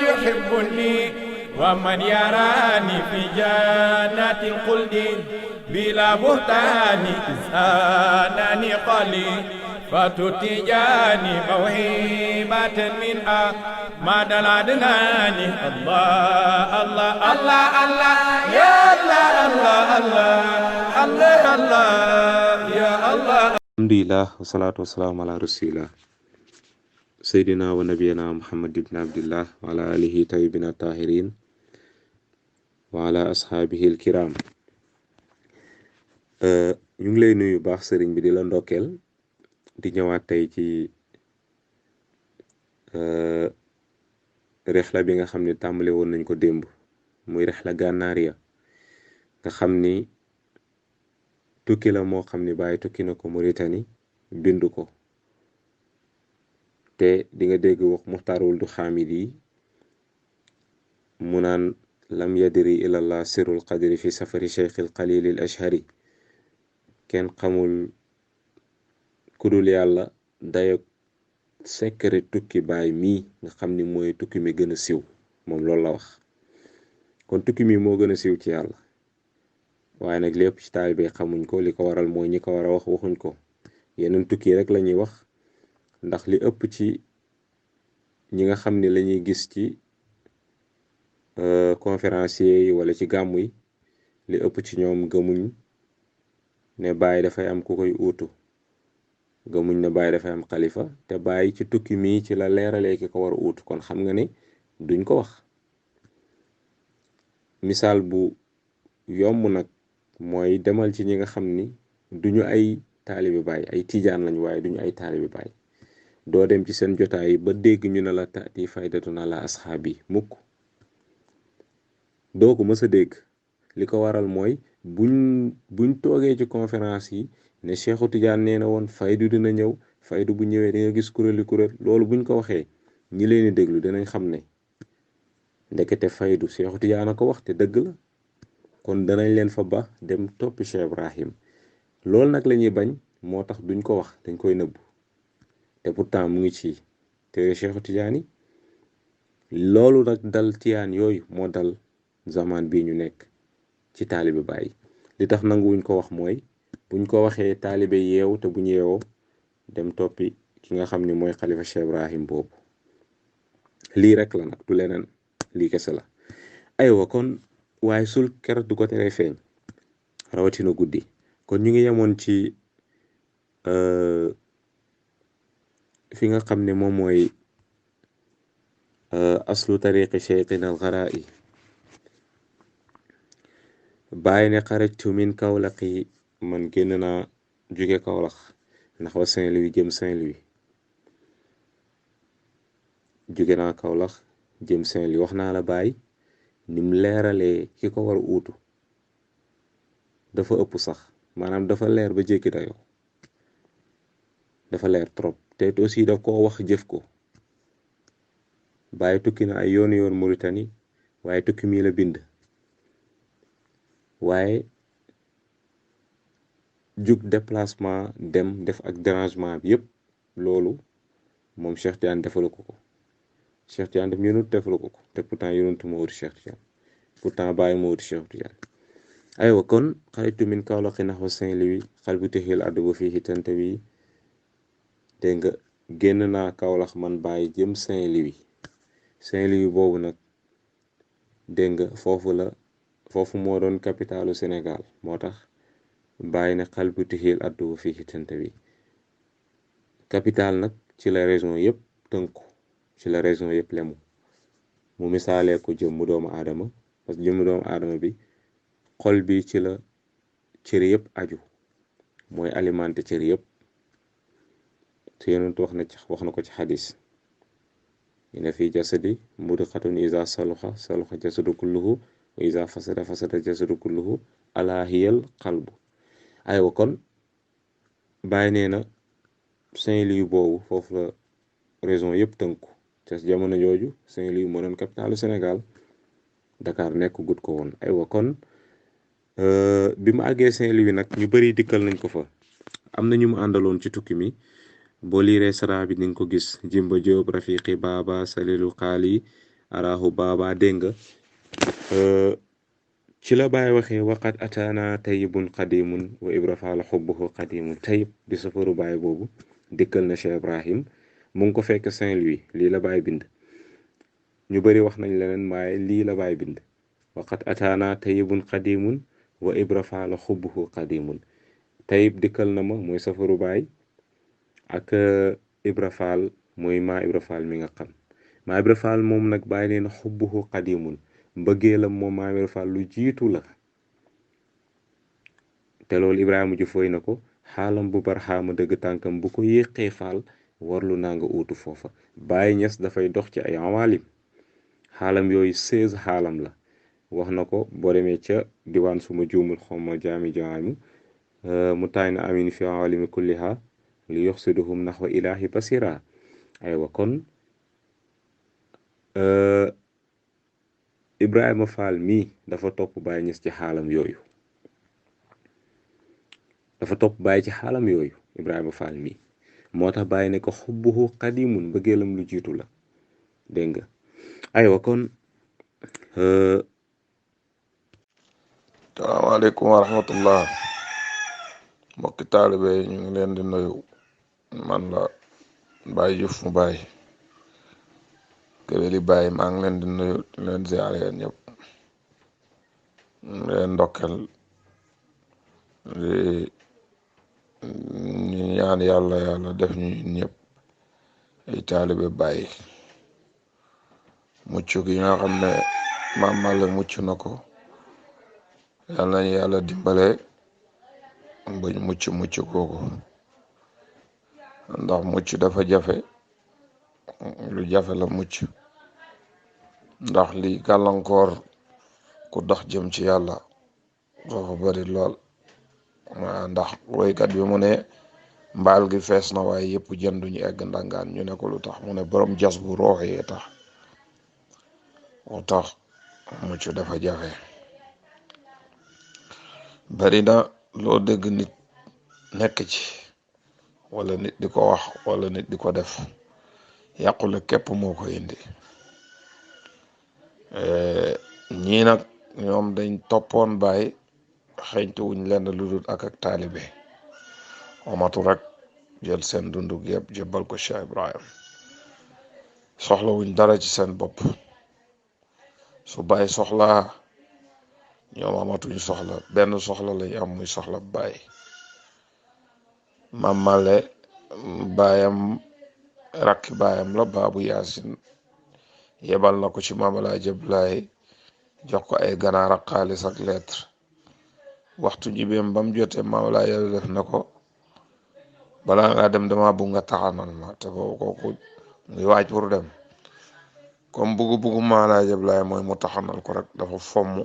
يحبني ومن يراني في جنات الخلد بلا بهتان إنسانني قلي فتتجاني موهبة من أحمد العدنان الله الله الله الله يا الله الله الله الله الله يا الله. alhamdulillah wasalaatu wasalaamu ala rasulillah seydina wa nabiyana muhammad ibn abdillah wa ala alihi tayyibina tahirin wa ala ashaabihi alkiram. ñu ngi lay nuyu baax sëriñ bi di la ndokkeel di ñëwaat tey ci rexla bi nga xam ne tàmbale woon nañ ko démb muy rexla gànnaariya nga xam ni tukki la moo xam ne bàyyi tukki na ko Mauritanie bindu ko te di nga dégg wax muxtaarul du xaamid yi mu naan lam yadri ilallah sirul qadri fi safari cheikhil qalilil ashhari kenn xamul kudul yàlla dayo secret tukki baay mii nga xam ni mooy tukki mi gën a siiw moom loolu la wax. kon tukki mi moo gën a siiw ci yàlla waaye nag lépp ci taalibe xamuñ ko li ko waral mooy ñi ko war a wax waxuñ ko yeneen tukki rek la ñuy wax ndax li ëpp ci ñi nga xam ni lañuy gis ci conférencier yi wala ci gàmmu yi li ëpp ci ñoom gëmuñ ne Baay dafay am ku koy uutu gëmuñ ne Baay dafay am xalifa te Baay ci tukki mii ci la leeralee ki ko war a uutu kon xam nga ne duñ ko wax. misaal bu yomb nag mooy demal ci ñi nga xam ni duñu ay taalibi Baay ay tijaan lañ waaye duñu ay taalibi Baay doo dem ci seen jotaay yi ba dégg ñu ne la taati faydatuna la asxaabi mukk doo ko mës a dégg. li ko waral mooy buñ toogee ci conférence yi ne Cheikhu Tidiane nee na woon faydu dina ñëw faydu bu ñëwee di nga gis kuréeli kuréel loolu buñ ko waxee ñi leen di déglu dinañ xam ne ndekete faydu Cheikhu Tidiane a ko wax te dëgg la kon danañ leen fa ba dem toppi Cheikh Ibrahim. loolu nag la ñuy bañ moo tax duñ ko wax dañ koy nëbbu te pourtant mu ngi ci te Cheikhu Tidiane loolu nag dal tiyaan yooyu moo dal zaman bii ñu nekk ci taalibe Baay. li tax nanguwuñ ko wax mooy buñ ko waxee taalibe yeew te buñ yeewoo dem toppi ki nga xam ni mooy xalifa Cheikh Ibrahim boobu. lii rek la nag du leneen lii kese la. aywa kon waaye sul ker du ko teree feeñ rawatina guddi. kon ñu ngi yemoon ci fi nga xam ne moom mooy aslu tariqi cheikhina al gharai. Baay ne xarajtu min Kawlaxi man génn naa jóge Kawlax ndax wa Saint-Louis jëm Saint-Louis jóge naa Kawlax jëm Saint-Louis wax naa la Baay nim leeralee ki ko war a uutu dafa ëpp sax maanaam dafa leer ba jékki dayoo dafa leer trop te aussi daf koo wax jëf ko. Baay tukki na ay yoon Mauritanie waaye tukki mii la bind waaye jug déplacement dem def ak dérangement bi yëpp loolu moom Cheikh Tidiane defalu ko ko. Cheikh Tidiane def yonut defalu ko ko te pourtant yonut moo wuti Cheikh Tidiane pourtant Baay moo wuti Cheikh Tidiane. aywa kon xaritu min Kawlaxi naxwa Saint-Louis xal bu texil addu ba fii tante wi dégg nga génn naa Kawlax man Baay jëm Saint-Louis. Saint-Louis boobu nag dégg nga foofu moo doon capitalu Sénégal moo tax Baay ne xal bu texil addu ba fii tante wi. capital nag ci la région yëpp tënku ci la région yëpp lemu mu misaalee ko jëmmu doomu aadama parce que jëmmu doomu aadama bi xol bi ci la cër yëpp aju mooy alimenté cër yëpp te yonent wax na ko ci xadis ina fi jasadi mudxatun iza saluxa saluxa jasadu kulluhu wa iza fasada fasada jasadu kulluhu ala hiyal qalbu. aywa kon Baay nee na Saint-Louis boobu foofu la région yëpp tënku te jamono jooju Saint-Louis moo doon capitalu Sénégal Dakar nekk gut ko woon. aywa kon bi mu àggee Saint-Louis nag ñu bari dikkal nañ ko fa am na ñu mu àndaloon ci tukki mi boo liiree sara bi ni nga ko gis Jimba Joob Rafiqi Baaba Salilu Xaali araahu baaba dégg nga ci la Baay waxee waqat ataana tayyibun qadimun wa ibra faal xubbuhu qadimun. tayyib di safaru Baay boobu dikkal na Cheikh Ibrahim mu ngi ko fekk Saint-Louis. lii la Baay bind. ñu bari wax nañ leneen waaye lii la Baay bind. waqat ataana tayyibun qadimun wa ibra faal xubbuhu qadimun. tayyib dikkal na ma mooy safaru Baay ak ibra faal mooy maa ibra faal mi nga xam. maa ibra faal moom nag Baay nee na xubbuhu qadimun, mbëggeelam moom maa ibra faal lu jiitu la. te loolu Ibrahima ju fooy na ko xaalam bu barxaama dëgg tànkam bu ko yéexee faal warlu naa nga uutu foofa. Baay Ñas dafay dox ci ay awaalim, xaalam yooyu 16 xaalam la. wax na ko boo demee ca diwaan suma juumul xawma jaami jaamu mu taay na amin fi awaalimi kulliha li yoxsiduhum naxwa ilaahi basira. aywa kon Ibrahima Fall mii dafa topp Baay Ñas ci xaalam yooyu. Ibrahima Fall mii moo tax Baay ne ko xubbuhu qadimun, bëggeelam lu jiitu la. dégg nga aywa kon salaamaaleykum wa rahmatullah. mbokki taalibe ñu ngi leen di nuyu. man la Baay Juuf mu Baay Géwéli Baay. maa ngi leen di nuyu di leen ziare yéen ñëpp, leen ndokkel di ñu ñaan yàlla def ñu ñëpp ay taalibe Baay. mucc gi nga xam ne Maam Màlle mucc na ko, yal nañu yàlla dimbale bañ mucc googu, ndax mucc dafa jafe. lu jafe la mucc, ndax li gàllankoor ku dox jëm ci yàlla dafa bari lool. ndax woykat bi mu ne mbaal gi fees na waaye yëpp jën duñu egg ndangaan. ñu ne ko lu tax mu ne borom jas bu roox yee tax. moo tax mucc dafa jafe. bari na loo dégg nit nekk ci wala nit di ko wax wala nit di ko def, yàqule képp moo ko indi. ñii nag ñoom dañ toppoon Baay, xeñtu wuñ lenn lu dul ak taalibe, omatu rek jël seen dundug yëpp jébbal ko Cheikh Ibrahim. soxla wuñ dara ci seen bopp. su Baay soxlaa ñoom amatuñ soxla, benn soxla lañ am, muy soxla Baay. Maam Màlle baayam rakki baayam la Baabu Yaasin, yebal na ko ci Maam Alaaji Abdoulaye jox ko ay ganaar ak xaalis ak lettre. waxtu jibeem bam jotee Maam Alaaji def na ko balaa ngaa dem dama bugg nga taxanal ma. te boobu kooku muy waaj pour dem, comme buggu Maam Alaaji Abdoulaye mooy mu taxanal ko rek, dafa fomm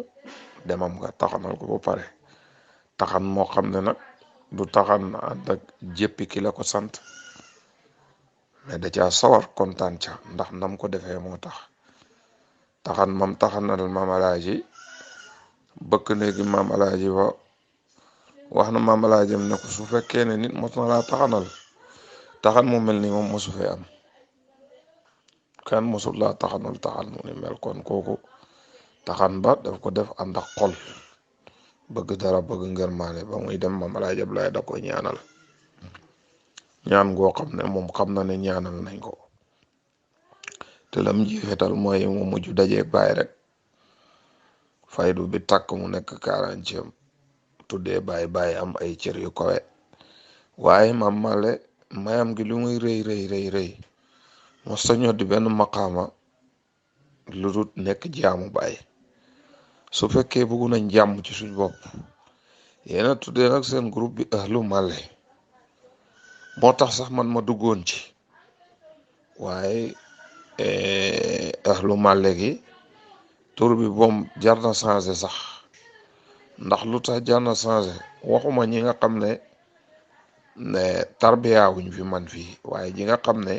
demam nga taxanal ko ba pare. taxan moo xam ne nag du taxan ànd ak jéppi ki la ko sant, mais da caa sawar kontaan ca, ndax nam ko defee moo tax. taxan mam taxanal Maam Alaaji bëkk néegi Maam Alaaji ba wax na Maam Alaaji ne ko su fekkee ne nit mos na laa taxanal, taxan mu mel ni moom mosu fee am. kan mosul laa taxanal taxan mu ni mel. kon kooku taxan ba daf ko def ànd ak xol, bëgg dara, bëgg ngërmaane. ba muy dem Maam Alaaji Abdoulaye da koy ñaanal ñaan goo xam ne moom xam na ne ñaanal nañ ko. te lam jiixetal mooy mu mujj dajeeg Baay rek, faydu bi takk mu nekk 40e tuddee Baay am ay cër yu kawe. waaye Maam Màlle mayam gi lu muy rëy mos ta ñoddi benn maqaama lu dul nekk jaamu Baay. su fekkee bëggu nañ jàmm ci suñ bopp, yéena tuddee nag seen groupe bi Ahlu Màlle. moo tax sax man ma duggoon ci, waaye Ahlu Màlle gi tur bi boom jar na changé sax. ndax lu tax jar na changé, waxuma ñi nga xam ne tarbiyaawuñ fi man fii, waaye ñi nga xam ne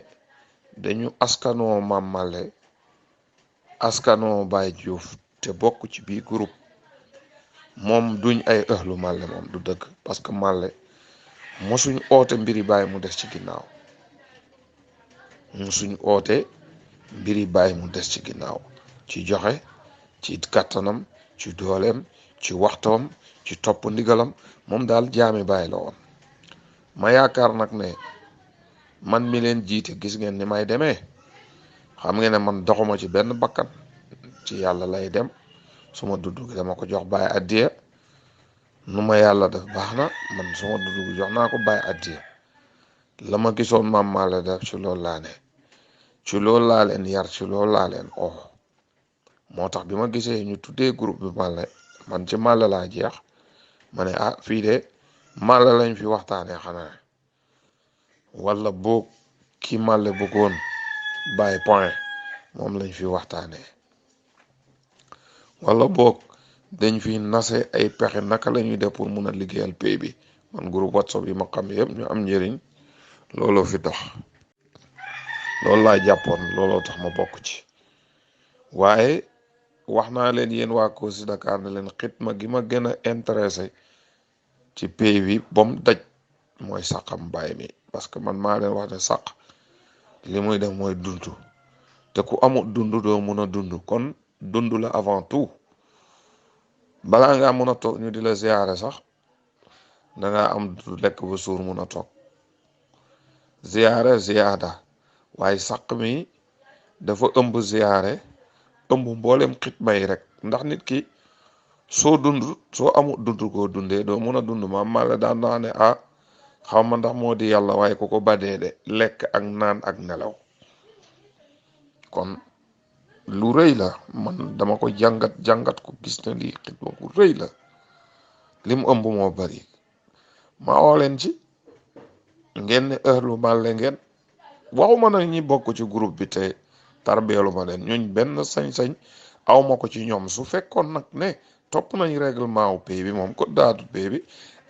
dañu askanoo Maam Màlle, askanoo Baay Juuf te bokk ci biir groupe, moom duñ ay Ahlu Màlle. moom du dëgg, parce que Màlle mosuñ oote mbiri Baay mu des ci ginnaaw. ci joxe ci kàttanam ci dooleem ci waxtoom ci topp ndigalam moom daal jaami Baay la woon. ma yaakaar nag ne man mi leen jiite gis ngeen ni may demee, xam ngeen ne man doxuma ci benn bakkan, ci yàlla lay dem. suma dudd gi dama ko jox Baay addiya, nu ma yàlla def baax na, man suma dudd gi jox naa ko Baay addiya. la ma gisoon maam Malle def ci loolu laa ne, ci loolu laa leen yar, ci loolu laa leen moo tax bi ma gisee ñu tuddee groupe bi Malle, man ci Malle laa jeex. ma ne fii de Malle lañ fi waxtaanee xanaa, wala boog ki Malle bëggoon Baay point moom lañ fi waxtaanee, wala boog dañ fi nase ay pexe naka la ñuy def pour mun a liggéeyal pay bi. man groupe WhatsApp yi ma xam yëpp ñu am njëriñ looloo fi dox, loolu laa jàppoon, looloo tax ma bokk ci. waaye wax naa leen yéen waa Kossy Dakar ne leen xitma gi ma gën a intéressé ci pay bi ba mu daj mooy sàqam Baay mi, parce que man maa leen wax ne sàq li muy def mooy dund, te ku amul dund doo mun a dund. kon dund la avant tout. balaa ngaa mun a toog ñu di la ziyaare sax dangaa am du lekk ba suur mun a toog. ziyaare ziyaada, waaye sàq mi dafa ëmb ziyaare, ëmb mboolem xitma yi rek. ndax nit ki soo amul dund koo dundee doo mun a dund. maam Malle daan naa ne xaw ma ndax moo di yàlla waaye ku ko badee de lekk ak naan ak nelaw. kon lu rëy la, man dama ko jàngat ko gis na lii xitma ku rëy la, lim ëmb moo bari. ma oo leen ci ngeen ne heure Malle ngeen, waxuma nag ñi bokk ci groupe bi te tarbeelu ma leen, ñooñ benn sañ-sañ awma ko ci ñoom. su fekkoon nag ne topp nañ règlement wu pay bi moom ko daatu pay bi,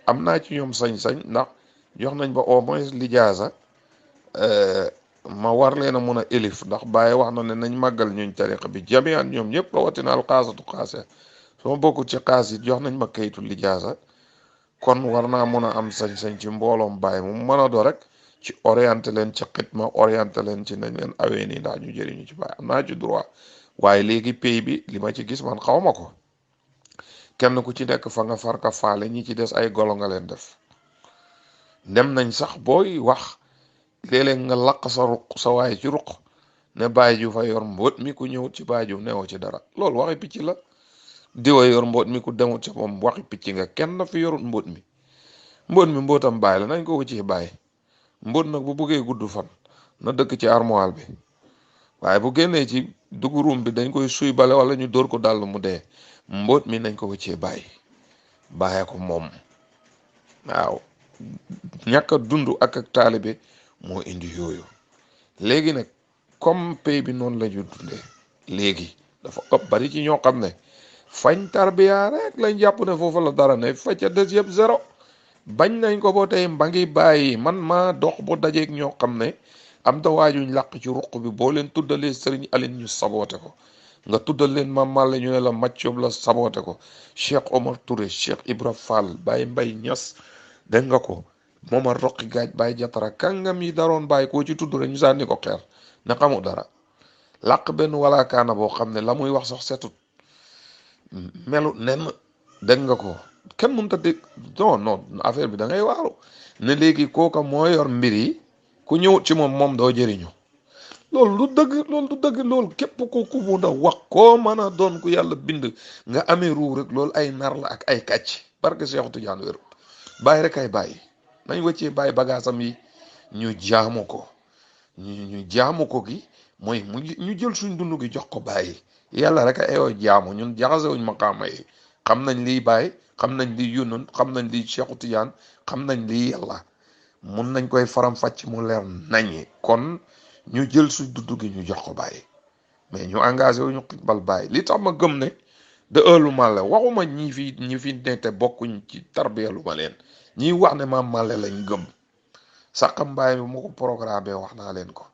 am naa ci ñoom sañ-sañ, ndax jox nañ ba au moins lijaasa, ma war leen a mun a élif. ndax Baye wax na ne nañ màggal ñuñ tariqa bi jamian ñoom ñëpp rawatina al xaasatu xaase, suma bokkul ci xaas yi jox nañ ma kayitu lijaasa. kon war naa mun a am sañ-sañ ci mbooloom Baye mu mën a do rek ci orienté leen ci xitma, orienté leen ci nañ leen awee nii ndax ñu jëriñu ci Baye, am naa ci droit. waaye léegi pay bi li ma ci gis man xaw ma ko, kenn ku ci nekk fa nga farka faale, ñi ci des ay golo nga leen def. dem nañ sax booy wax léeg-léeg nga laq sa waay ci ruq ne Baye ju fa yor mbóot mi, ku ñëwut ci Baye ju newoo ci dara. loolu waxi picc la. diwa yor mbóot mi, ku demut ci moom waxi picc nga. kenn fi yorut mbóot mi. mbóotam Baye la, nañ ko ci Baye. mbóot nag bu buggee gudd fan na dëkk ci armoire bi, waaye bu génnee ci dugurum bi dañ koy suy bale wala ñu dóor ko dàll mu dee. mbóot mi nañ ko ci Baye. Baye ko moom. waaw ñàkk a dund ak taalibe moo indi yooyu. léegi nag comme pay bi noonu la ñu dundee léegi dafa ëpp bari ci ñoo xam ne fañ tarbiya rek lañ jàpp ne foofu la dara ne fa ca des yëpp zéro. bañ nañ ko boo tey mba ngi bàyyi. man maa dox bu dajeeg ñoo xam ne am da waajuñ làq ci ruq bi, boo leen tuddalee Sëriñ Aline ñu saboote ko, nga tuddal leen Maam Malle ñu ne la Maccoob la saboote ko, Cheikh Omar Touré, Cheikh Ibra Fall, Baye Mbay Ñas, dégg nga ko, Momar Roqi Gaaj, Baye Jatara, kàngam yi daroon bàyyi koo ci tudd rek ñu sànni ko xeer ne xamul dara. làq benn walaakaana boo xam ne la muy wax sax setut, melu nen, dégg nga ko, kenn mënut a dégg. non affaire bi da ngay waaru ne léegi kooka moo yor mbir yi, ku ñëwut ci moom doo jëriñu. loolu du dëgg. loolu képp ku mun a wax koo mën a doon ku yàlla bind nga amee ruu rek loolu ay nar la ak ay kàcc. barke Cheikh Tidiane wér bàyyi rek ay bàyyi. nañ wëccee bàyyi bagaasam yi ñu jaamu ko. ñu jaamu ko gi mooy ñu jël suñ dund gi jox ko bàyyi. yàlla rek ayoo jaamu, ñun jaxasewuñ maqaama yi. xam nañ liy bàyyi, xam nañ liy yónnoon, xam nañ liy Cheikh Tidiane, xam nañ liy yàlla. mun nañ koy faram fàcc mu leer nañi. kon ñu jël suñ dund gi ñu jox ko bàyyi, mais ñu engagé wu ñu xitbal bàyyi. li tax ma gëm ne de ëllu Malle waxuma ñi fi ne te bokkuñ ci tarbiyalu ma leen, ñiy wax ne Maam Malle lañ gëm. Saxam Baye bi mu ko programme wax naa leen ko,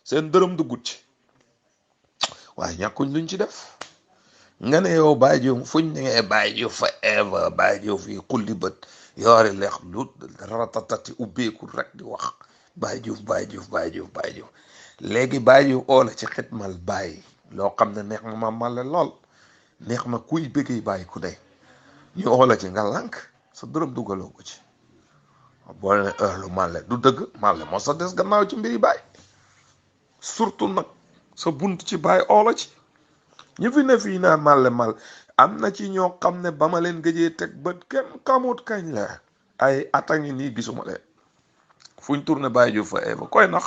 seen dërëm duggut ci, waaye ñàkkuñ luñ ci def. nga ne yow Baye Diouf fuñ ne Baye Diouf forever, Baye Diouf fii xulli bët yoori leex lu ratatati ubbeeku rek di wax Baye Diouf. léegi Baye Diouf oola ci xitmal Baye loo xam ne neex na Mame Malle lool, neex na kuy bëggee bàyyi ku ne, ñu oola ci nga lànk sa dërëm dugaloo ko ci. boo ne lu Malle du dëgg, Malle moo sa des gannaaw ci mbiri bàyyi, surtout nag sa bunt ci bàyyi oola ci. ñu fi ne fii naan Malle am na ci ñoo xam ne ba ma leen gëjee teg bët kenn xamut kañ la, ay ata ngi nii gisuma leen, fuñ tourné Baye Diouf fa eva koy nax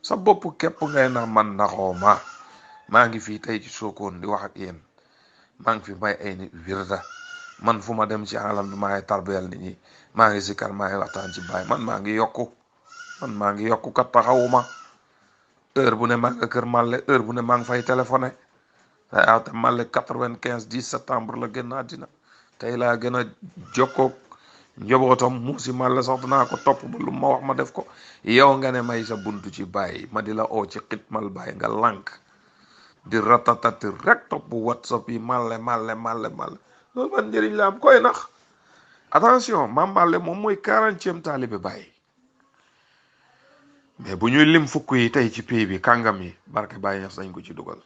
sa bopp képp ngay nax. man naxoo maa ngi fii tey ci Sokone di wax ak yéen, maa ngi fi may ay nit wirda, man fu ma dem ci alam bi maa ngi tarbiyal nit ñi, maa ngi sikar, maa ngi waxtaan ci Baye, man maa ngi yokku kat taxawuma. heure bu ne maa nga kër Malle, heure bu ne maa ngi fay téléphoné. waaw te Malle 95 10 septembre la génn àddina, tey laa gën a jokkoog njabootam mu si Malle sax dinaa ko topp ba lu ma wax ma def ko. yow nga ne may sa buntu ci Baye ma di la oo ci xitmal Baye nga lànk di ratatati rek topp WhatsApp yi Malle loolu ban njëriñ la am, koy nax. attention, Mame Malle moom mooy 40e taalibe Baye, mais bu ñuy lim fukk yi tey ci pays bi kàngam yi barke Baye Niass nañ ko ci dugal.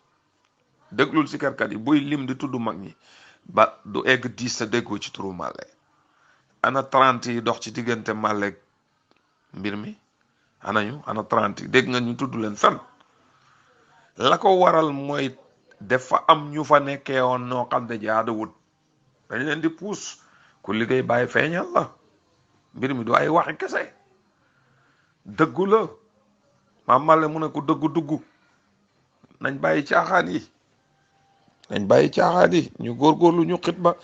déglul si karkat yi buy lim di tudd mag ñi ba du egg 10 te déggoo ci turu Malle. ana 30 yi dox ci diggante Malle mbir mi ana 30 yi dégg nga ñu tudd leen fen. la ko waral mooy dafa am ñu fa nekkee woon noo xam ne jaaduwut, dañ leen di puus ku liggéey Baye feeñal la. mbir mi du ay waxi kese, dëggu la. Mame Malle mu ne ku dëggu dugg, nañ bàyyi caaxaan yi, ñu góorgóorlu ñu xitma.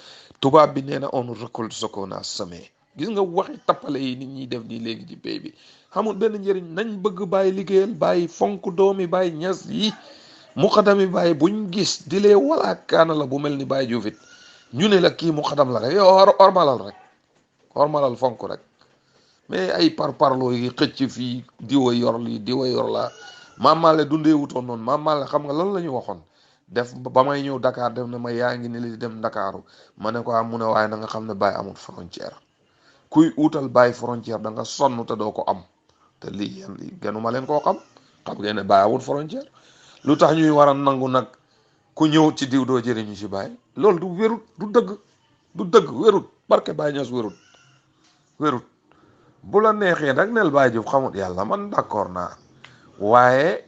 tubaab bi nee na on récolte ce qu'on a semé. gis nga waxi tappale yi nit ñi def nii léegi ci pays bi xamul benn njëriñ. nañ bëgg Baye liggéeyal Baye, fonk doomi Baye Niass yi, muqadami Baye buñ gis di lee wala kaana la bu mel ni Baye Diouf it ñu ne la kii muqadam la rek yow ormalal fonk rek, mais ay parloo yi xëcc fii diwa yor lii diwa yor laa. Mame Malle dundee wutoon noonu. Mame Malle xam nga lan la ñu waxoon, def ba may ñëw Dakar def na ma yaa ngi ni li dem Ndakaaru ma ne ko mu ne waaye na nga xam ne Baye amul frontière. kuy utal Baye frontière da nga sonn te doo ko am. te lii genuma leen koo xam ngeen ne Baye amul frontière. lu tax ñuy war a nangu nag ku ñëw ci diw doo jëriñu ci Baye? loolu du wérut, du dëgg wérut, barke Baye Niass wérut. bu la neexee nag nel Baye Diouf xamut yàlla, man d'accord naa, waaye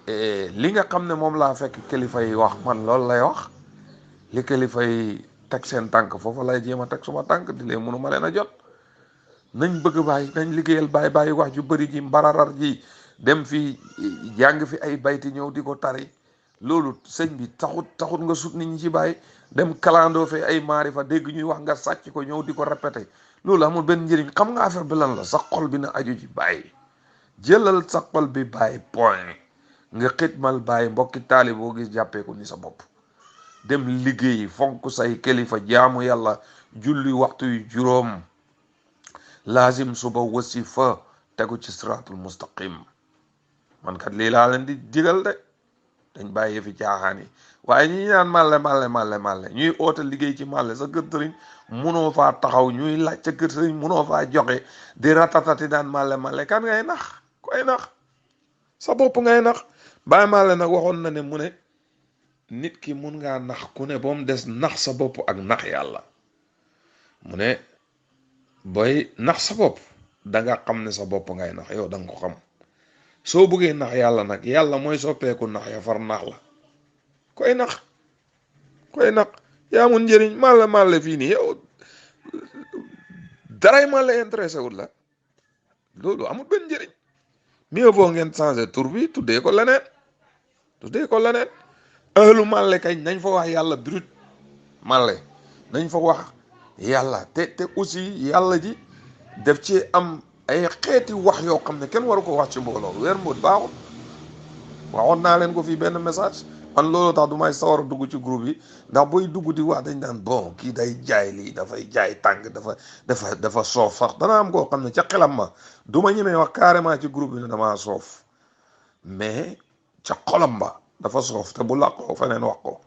li nga xam ne moom laa fekk kilifa yi wax man loolu lay wax. li kilifa yi teg seen tànk foofu lay jéem a teg suma tànk, di leen mënu ma leen a jot. nañ bëgg Baye, nañ liggéeyal Baye. Baye wax ju bëri ji mbararar ji dem fi jàng fi ay bayti ñëw di ko tari, loolu sëñ bi taxut nga sut nit ñi ci Baye. dem kalandoo fi ay maarifa dégg ñuy wax nga sàcc ko ñëw di ko répété, loolu amul benn njëriñ. xam nga affaire bi lan la? sa xol bi na aju ci Baye. jëlal sa xol bi Baye point nga xitmal Baye. mbokki taali boo gis jàppee ko ni sa bopp. dem liggéey, fonk say kilifa, jaamu yàlla, julli waxtu yu juróom, lazim suba wasifa, tegu ci siratul mustaqim. man kat lii laa leen di digal de. dañ bàyyi fi caaxaan yi. waaye ñi naan Malle ñuy oote liggéey ci Malle, sa kër sëriñ munoo faa taxaw, ñuy laaj sa kër sëriñ munoo faa joxe, di ratatati daan Malle kan ngay nax? koy nax sa bopp ngay nax. Baye Malle nag waxoon na ne mu ne nit ki mun ngaa nax ku ne ba mu des nax sa bopp ak nax yàlla. mu ne booy nax sa bopp da nga xam ne sa bopp ngay nax, yow da nga ko xam. soo bëggee nax yàlla nag, yàlla mooy soppeeku nax ya far nax la. koy nax yaa mun njëriñ. Malle fii nii yow daray Malle intéressé wul la, loolu amul benn njëriñ. mieux vaut ngeen changer tur bi, tuddee ko leneen. ahlu Malle kañ nañ fa wax yàlla brut Malle, nañ fa wax yàlla te aussi yàlla ji def ci am ay xeeti wax yoo xam ne kenn waru ko wax ci mbooloo. weer mboot baaxul, waxoon naa leen ko fii benn message. man loolu tax du may sawar a dugg ci groupe yi, ndax booy dugg di wax dañ daan bon kii day jaay lii, dafay jaay tàng, dafa soof sax. dana am koo xam ne ca xelam ma du ma ñemee wax carrément ci groupe bi ne damaa soof, mais ca xolam ba dafa soof, te bu làqoo feneen wax ko.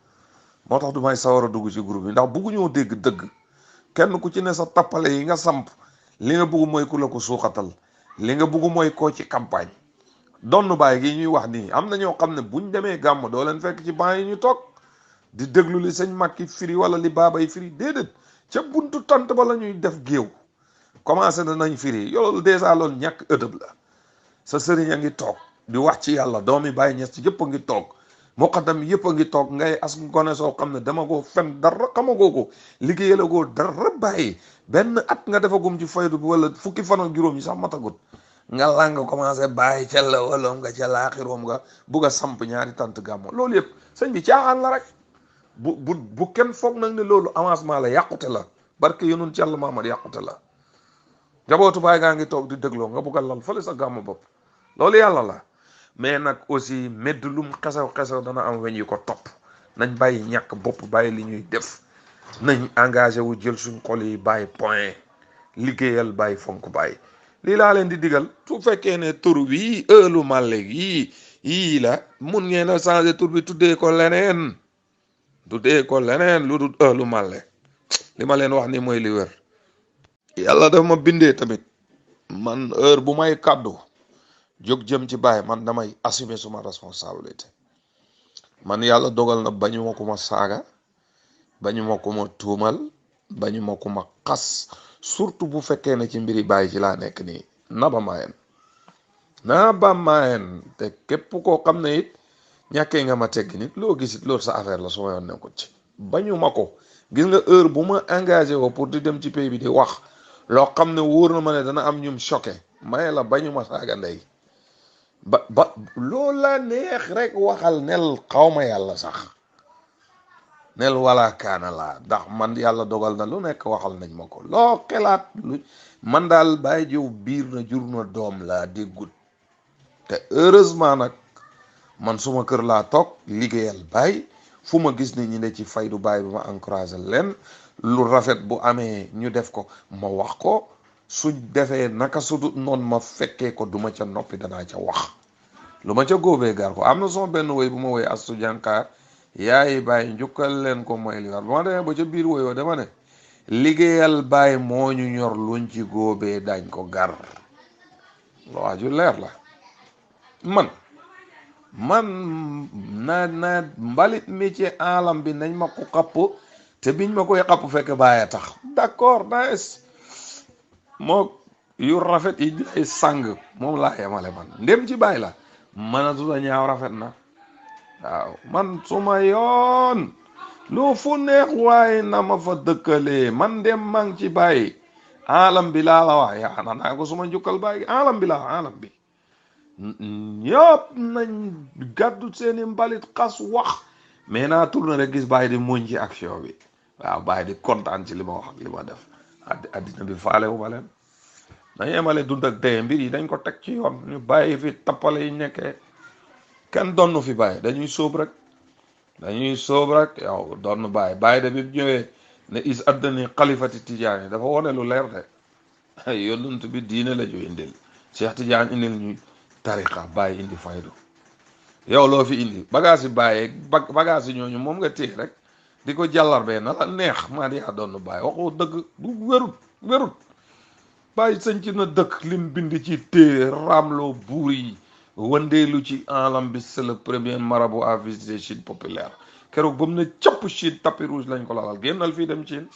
moo tax du may sawar a dugg ci groupe yi, ndax bugguñoo dégg dëgg. kenn ku ci ne sa tappale yi nga samp, li nga bugg mooy ku la ko suuxatal, li nga bugg mooy koo ci campagne. donnu baay gi ñuy wax nii am na ñoo xam ne buñ demee gàmm doo leen fekk ci banc yi ñu toog di déglu li sëñ Makki firi wala li baabay firi déedéet ca buntu tant ba la ñuy def géew commencé nañ firi loolu dèjà loolu ñàkk ëdëb la. sa sëriñ a ngi toog di wax ci yàlla doomi bàyyi ñes ci yëpp a ngi toog muqaddam yëpp a ngi toog ngay as gone soo xam ne dama koo fen dara xamagoo ko liggéeyalagoo dara bàyyi benn at nga defagum ci faydu bi wala fukki fan ak juróom yi sax matagut nga la nga commencé bàyyi ca la wala nga ca laaxiroom nga bugg a samp ñaari tant gàmmo loolu yëpp sëñ bi caaxaan la rek bu kenn foog nag ne loolu avancement la yàqute la barke yonun ci yàlla Muhammad yàqute la jabootu baay gaa ngi toog di dégloo nga bugg a lal fële sa gàmmo bopp loolu yàlla la mais nag aussi medd lum xesew dana am weñ yu ko topp nañ bàyyi ñàkk bopp bàyyi li ñuy def nañ engagé wu jël suñ xol yi bàyyi point liggéeyal bàyyi fonk bàyyi lii laa leen di digal su fekkee ne tur wi ëllu màlle yii la mun ngeen a changé tur bi tuddee ko leneen lu dul ëllu màlle li ma leen wax ni mooy li wér yàlla dafa ma bindee tamit man heure bu may kàddu jóg jëm ci baay man damay assumer suma responsabilité man yàlla dogal na bañu ma ko ma saaga bañu ma ko ma tuumal bañu ma ko ma xas surtout bu fekkee ne ci mbiri baay ci laa nekk nii naba maayen te képp koo xam ne it ñàkkee nga ma tegg nit loo gisit loolu sa affaire la su ma yoon nekkul ci bañu ma ko gis nga heure bu ma engagé wo pour di dem ci pays bi di wax loo xam ne wóor na ma ne dana am ñum choqué maye la bañu ma saaga ndey ba loolu la neex rek waxal nel xawma yàlla sax nel wala kaana laa ndax man yàlla dogal na lu nekk waxal nañ ma ko loo xelaat lu man daal bàyyi jiw biir na jur na doom laa déggut te heureusement nag man suma kër laa toog liggéeyal baay fu ma gis ne ñi ne ci faydu baay bi ma encouragé leen lu rafet bu amee ñu def ko ma wax ko suñ defee naka sudut noonu ma fekkee ko duma ca noppi danaa ca wax lu ma ca góobee gar ko am na sama benn woy bu ma woy astu jànkaar yaayi bàyyi njukkal leen ko mooy li war ba ma demee ba ca biir woyoo dama ne liggéeyal bàyyi moo ñu ñor luñ ci góobee dañ ko gar waaju leer la man naa mbalit mi ci alam bi nañ ma ko xapp te biñ ma koy xapp fekk bàyyi tax d'accord nice moo yu rafet yi ay sang moom laa yemale man ndem ci bàyyi la mënatu la ñaaw rafet na waaw man suma yoon lu fu neex waaye na ma fa dëkkalee man dem mang ci bàyyi alam bi laa la wax yaa naa ko suma njukkal bàyyi alam bi laa alam bi ñëpp nañ gàddu seeni mbalit xas wax mais naa tourné rek gis bàyyi di muñ ci action bi waaw bàyyi di kontaan ci li ma wax ak li ma def addina bi faale wu ma leen dañ emale dund ak dee mbir yi dañ ko teg ci yoon ñu bàyyi fi tappale yi nekkee kenn donnu fi bàyyi dañuy sóob rek yow donn bàyyi de bi ñëwee ne is addani xalifati Tijaani dafa wone lu leer de yonent bi diine la ñu indil Cheikh Tidiane indil ñu tariqa bàyyi indi faydu yow loo fi indi bagage yi bàyyi bagage yi ñooñu moom nga téye rek di ko jàllarbee na la neex maa di yaa doon bàyyi waxoo dëgg du wérut bàyyi sañ ci na dëkk lim bind ci téere raamloo buur yi wëndeelu ci alam bi c'est le premier marabout à visiter Chine populaire keroog ba mu ne cëpp Chine tapis rouge lañ ko lalal génnal fii dem Chine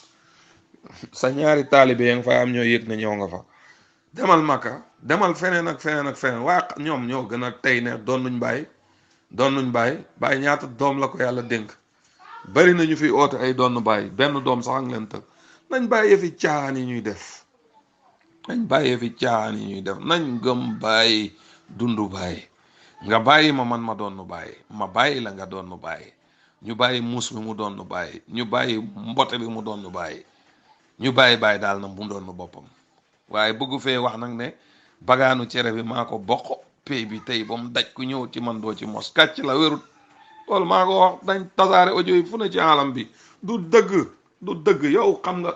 sa ñaari taalibe ya nga fay am ñoo yëg na ñëw nga fa demal Makka demal feneen ak feneen waaye ñoom ñoo gën a tey ne doon nuñ bàyyi ñaata doom la ko yàlla dénk bari nañu fi oote ay doon bàyyi benn doom sax ak leen tëg nañ bàyyee fi caaxaan yi ñuy def nañ gëm bàyyi dundu bàyyi nga bàyyi ma man ma doon bàyyi ma bàyyi la nga doon bàyyi ñu bàyyi muus bi mu doon bàyyi ñu bàyyi mbote bi mu doon bàyyi ñu bàyyi daal na mu doon boppam waaye bëggu fee wax nag ne bagaanu cere bi maa ko bokk pay bi tey ba mu daj ku ñëw ci man doo ci mos kàcc la wérut loolu maa ko wax dañ tasaare audio yi fu ne ci alam bi du dëgg yow xam nga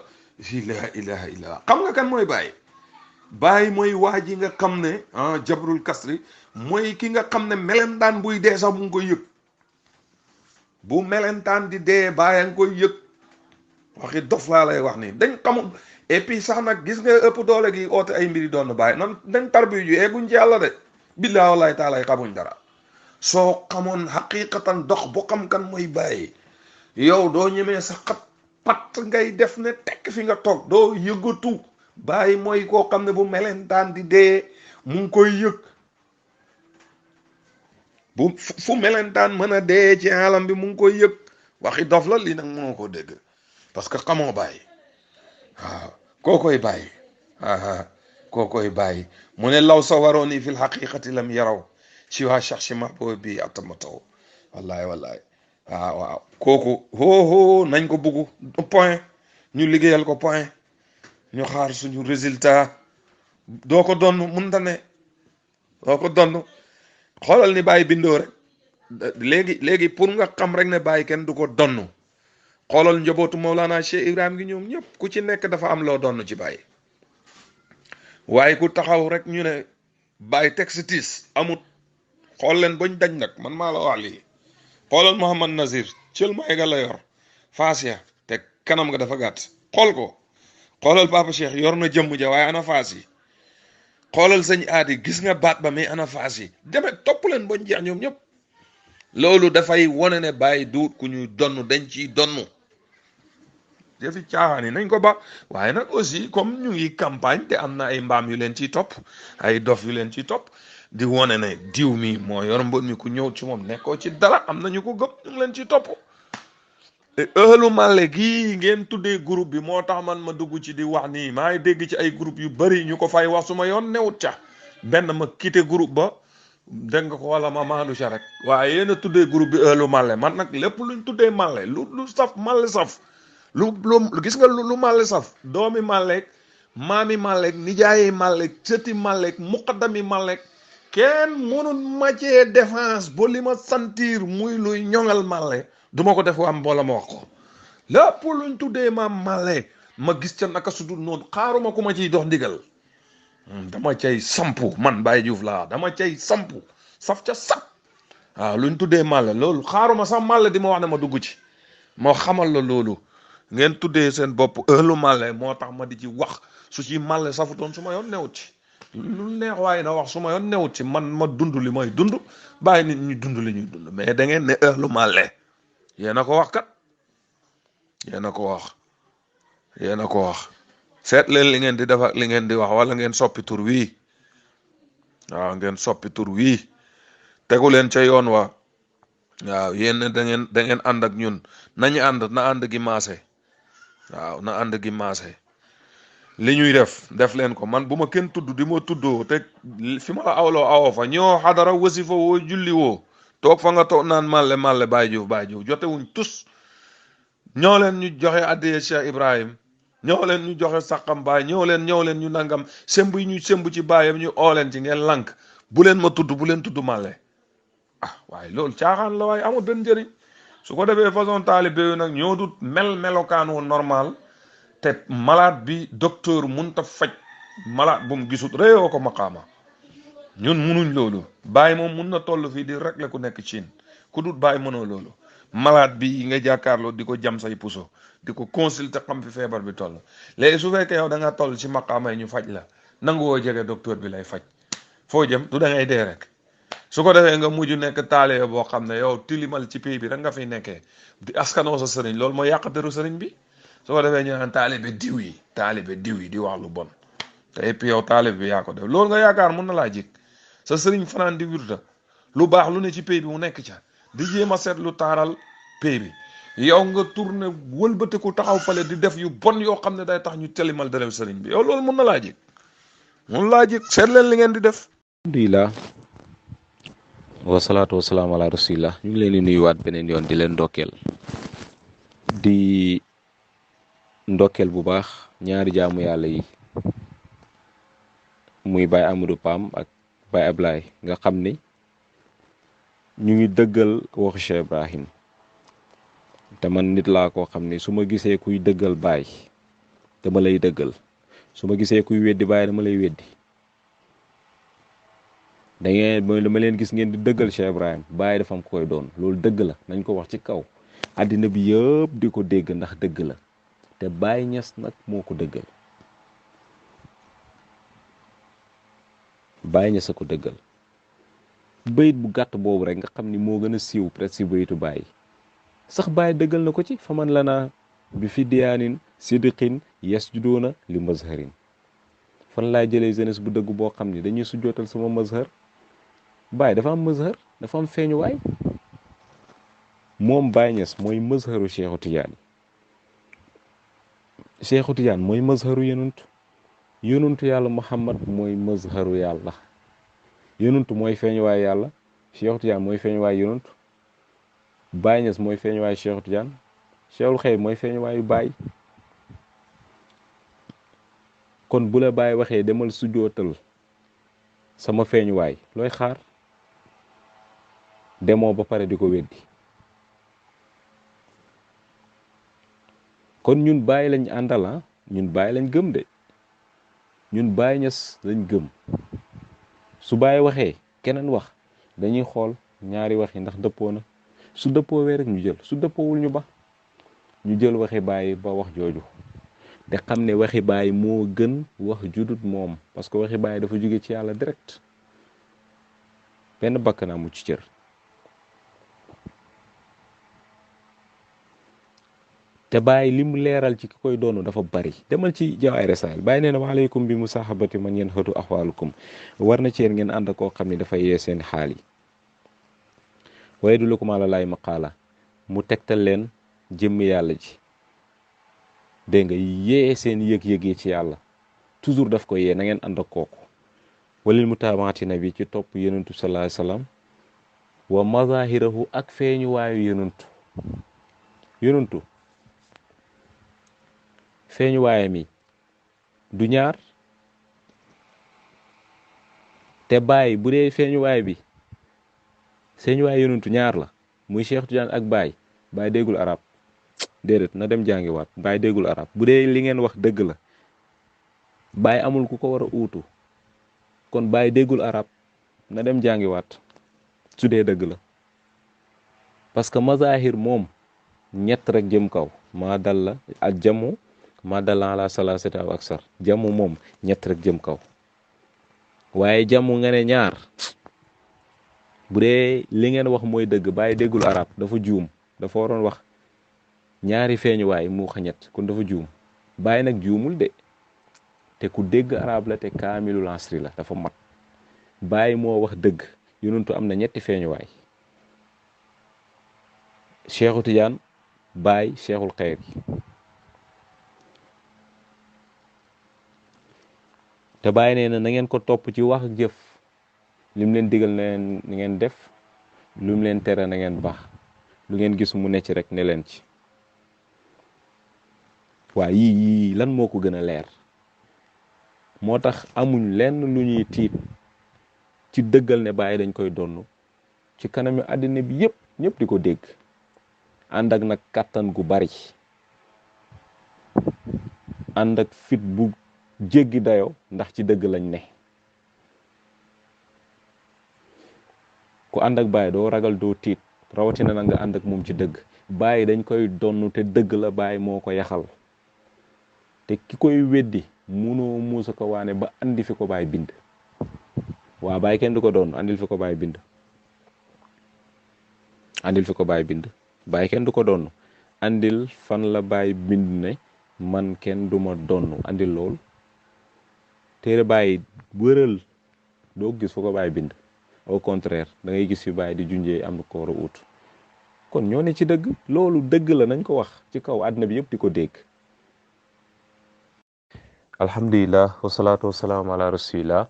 la ilaha illallah xam nga kan mooy bàyyi mooy waa ji nga xam ne jabrul kasri mooy ki nga xam ne melentaan buy dee sax mu ngi koy yëg bu melentaan di dee bàyyi nga koy yëg waxi dof laa lay wax nii dañ xamul et puis sax nag gis nga ëpp doole gi oote ay mbiri doon bàyyi nan dañ tarbiyu ju egguñ ci yàlla de billaahi wallaahi taala xamuñ dara. soo xamoon xaqiqatan dox bu xam kan mooy bàyyi yow doo ñemee sa xat pat ngay def ne tekk fi nga toog doo yëgatu. bàyyi mooy koo xam ne bu melentaan di dee mu ngi koy yëg. bu fu melentaan mën a dee ci alam bi mu ngi koy yëg. waxi dof la lii nag mënoo koo dégg parce que xamoo bàyyi waaw koo koy bàyyi koo koy bàyyi mu ne law sa waroon ni fil xaqiqati lam yaraw si waa shaxsi ma boo bi atamataw wallahi wallahi waaw kooku hoo nañ ko bugg point ñu liggéeyal ko point ñu xaar suñu résultat. doo ko donn mënta ne doo ko donn xoolal ni bàyyi bindoo rek léegi pour nga xam rek ne bàyyi kenn du ko donn xoolal njabootu Mawlana Cheikh Ibrahim gi ñoom ñëpp ku ci nekk dafa am loo donn ci bàyyi waaye ku taxaw rek ñu ne bàyyi textiis amut. xool leen bañ dañ nag man maa la wax lii xoolal Mouhamad Nazir cël may ga la yor faasiya te kanam nga dafa gàtt xool ko. xoolal Papa Cheikh yor na jëmm ja waaye ana faas yi. xoolal sëñ aadi gis nga baat ba mais ana faas yi demet topp leen bañ jeex ñoom ñëpp. loolu dafay wone ne bàyyi duut ku ñuy donn dañ ciy donn defi caaxaan yi nañ ko ba waaye nag aussi comme ñu ngi campagne te am na ay mbaam yu leen ciy topp ay dof yu leen ciy topp di wone ne diw mi moo yor mbër mi ku ñëw ci moom nekkoo ci dara am na ñu ko gëm ñu ngi leen ciy topp. ëhlu màlle gii ngeen tuddee groupe bi moo tax man ma dugg ci di wax nii maa ngi dégg ci ay groupe yu bari ñu ko fay wax su ma yoon newut ca benn ma quitté groupe ba dégg nga ko wala ma maandu ca rek waaye yéen a tuddee groupe bi ëhlu màlle man nag lépp luñ tuddee màlle lu saf màlle saf lu gis nga lu màlle saf doomi màlleeg maami màlleeg nijaayi màlleeg sëti màlleeg muqaddami màlleeg kenn mënul màccee défense ba li ma sentir muy luy ñoŋal màlle duma ko def waa mboola ma wax ko lépp luñ tuddee ma màlle ma gis ca naka sudul noonu xaaruma ku ma ciy dox ndigal dama cay sampu man Baye Diouf laa dama cay sampu saf ca sap waaw luñ tuddee màlle loolu xaaruma sax màlle di ma wax ne ma dugg ci moo xamal la loolu ngeen tuddee seen bopp ëhlu màlle moo tax ma di ci wax su ci màlle safutoon su ma yoon newut ci lu neex waaye na wax su ma yoon newut ci man ma dund li may dund bàyyi nit ñi dund li ñuy dund mais da ngeen ne ëhlu màlle yéen a ko wax kat yéen a ko wax yéen a ko wax seet leen li ngeen di def ak li ngeen di wax wala ngeen soppi tur wii waaw ngeen soppi tur wii tegu leen ca yoon wa waaw yéen da ngeen ànd ak ñun nañu ànd na ànd gi maase waaw na ànd gi maase li ñuy def leen ko man bu ma kenn tudd di ma tuddoo te fi ma la awloo awoo fa ñoo xadara wasifa woo julli woo toog fa nga toog naan màlle Baye Diouf jotewuñ tus ñoo leen ñu joxe addiye Cheikh Ibrahim ñoo leen ñu joxe sàqam baay ñoo leen ñu nangam semb yi ñu semb ci baayam ñu oo leen ci ngeen lank bu leen ma tudd bu leen tudd màlle waaye loolu caaxaan la waaye amul benn njëriñ su ko defee façon taalibe yooyu nag ñoo dut melokaanu normal te malade bi docteur munta faj malade bu mu gisut réewoo ko maqaama ñun munuñ loolu bàyyi moom mun na toll fii di régler ku nekk Chine ku dut bàyyi mënoo loolu malade bi nga jàkkaarloo di ko jam say puso di ko consulter xam fi feebar bi toll léegi su fekkee yow da nga toll ci maqaama yi ñu faj la nanguwoo jege docteur bi lay faj foo jëm du da ngay dee rek su ko defee nga mujj nekk taale boo xam ne yow tilimal ci pays bi rek nga fiy nekkee di askanoo sa sëriñ loolu mooy yàq deru sëriñ bi su ko defee ñu naan taalibe diw yi di wax lu bon te et puis yow taalibe bi yaa ko def loolu nga yaakaar mun na laa jik sa sëriñ fanaan di wirda lu baax lu ne ci pays bi mu nekk ca di jéem a seet lu taaral pays bi yow nga tourné wëlbatiku taxaw fale di def yu bon yoo xam ne day tax ñu telimal derew sëriñ bi yow loolu mun na laa jik seet leen li ngeen di def. alhamdulilah wasalaatu wasalaam ala rasulillah ñu ngi leen di nuyuwaat beneen yoon di leen ndokkeel bu baax ñaari jaamu yàlla yi muy Baye Amadou Pam ak Baye Ablaye nga xam ni ñu ngi dëggal waxu Cheikh Ibrahim te man nit laa koo xam ni su ma gisee kuy dëggal Baye dama lay dëggal su ma gisee kuy weddi Baye dama lay weddi dama leen gis ngeen di dëggal Cheikh Ibrahim Baye dafa am koy doon loolu dëgg la nañ ko wax ci kaw àddina bi yëpp di ko dégg ndax dëgg la te Baye Niass nag moo ko dëggal Baye Niass a ko dëggal bayit bu gàtt boobu rek nga xam ni moo gën a siiw presque si bayitu Baay sax Baay dëggal na ko ci faman lana bi fi diyaanin sidqin yasjuduuna li mazharin fan laa jëlee jeunesse bu dëgg boo xam ni dañuy sujjootal sama mazhar Baay dafa am mazhar dafa am feeñuwaay moom Baay Ñas mooy mazharu Cheikhu Tidiane Cheikhu Tidiane mooy mazharu yonuntu yàlla Muhammad mooy mazharu yàlla yonuntu mooy feeñuwaay yàlla Cheikhu Tidiane mooy feeñuwaay yonuntu Baay Ñas mooy feeñuwaay Cheikhu Tidiane Cheikhul Xayr mooy feeñuwaayu Baay kon bu la Baay waxee demal sujjootal sama feeñuwaay looy xaar demoo ba pare di ko weddi kon ñun Baay lañ àndal ñun Baay lañ gëm de ñun Baay Ñas lañ gëm su Baay waxee keneen wax dañuy xool ñaari wax yi ndax dëppoo na su dëppoowee rek ñu jël su dëppoowul ñu ba ñu jël waxi Baay ba wax jooju te xam ne waxi Baay moo gën wax judut moom parce que waxi Baay dafa jóge ci yàlla direct benn bakk naa mu ci cër te Baay li mu leeral ci ki koy doonu dafa bari demal ci Jawaahir Rasaa'il Baay nee na waaleykum bi musaahabati man yanhatu ahwaalukum war na ci yéen ngeen ànd koo xam ne dafa yee seen xaal yi waaye du lakum ala laay maqaala mu tegtal leen jëmmi yàlla ji dégg nga yee seen yëg-yëg yi ci yàlla toujours daf ko yee na ngeen ànd ak kooku walil mutaabaati nabi ci topp yonentu sallallahu alayhi wasallam wa mazahirahu ak feeñu waayu yonentu feeñu waayam yi du ñaar te Baay bu dee feeñu waay bi feeñu waay yonentu ñaar la muy Cheikh Tidiane ak Baay déggul arab déedéet na dem jàngiwaat Baay déggul arab bu dee li ngeen wax dëgg la Baay amul ku ko war a uutu kon Baay déggul arab na dem jàngiwaat su dee dëgg la parce que mazahir moom ñett rek jëm kaw maa dal la ak jamu maa dal ala salasati aw aksar jamu moom ñett rek jëm kaw waaye jamu nga ne ñaar bu dee li ngeen wax mooy dëgg Baay déggul arab dafa juum dafa waroon wax ñaari feeñuwaay mu wax ñett kon dafa juum Baay nag juumul de te ku dégg arab la te kaamilul asri la dafa mat Baay moo wax dëgg yonentu am na ñetti feeñuwaay Cheikhu Tidiane Baay Cheikhul Xayr te Baay nee na ngeen ko topp ci wax ak jëf lim leen digal na ngeen def lu mu leen tere na ngeen baax lu ngeen gis mu necc rek ne leen ci waa yii lan moo ko gën a leer moo tax amuñ lenn lu ñuy tiit ci dëggal ne Baay dañ koy donn ci kanami àddina bi yëpp ñëpp di ko dégg ànd ak nag kàttan gu bari ànd ak fit bu jéggi dayo ndax ci dëgg lañ ne ku ànd ak Baay doo ragal doo tiit rawatina na nga ànd ak moom ci dëgg Baay dañ koy donn te dëgg la Baay moo ko yaxal te ki koy weddi munoo muusa ko waane ba andi fi ko Baay bind waa Baay kenn du ko doon andil fi ko Baay bind andil fi ko Baay bind Baay kenn du ko doon andil fan la Baay bind ne man kenn du ma donn andil lool téere Baay wëral doo gis fu ko Baay bind au contraire da ngay gis fi Baay di junjee am na ko war a ut kon ñoo ne ci dëgg loolu dëgg la nañ ko wax ci kaw àddina bi yëpp di ko dégg alhamdulillah wasalaatu wasalaamu ala rasulillah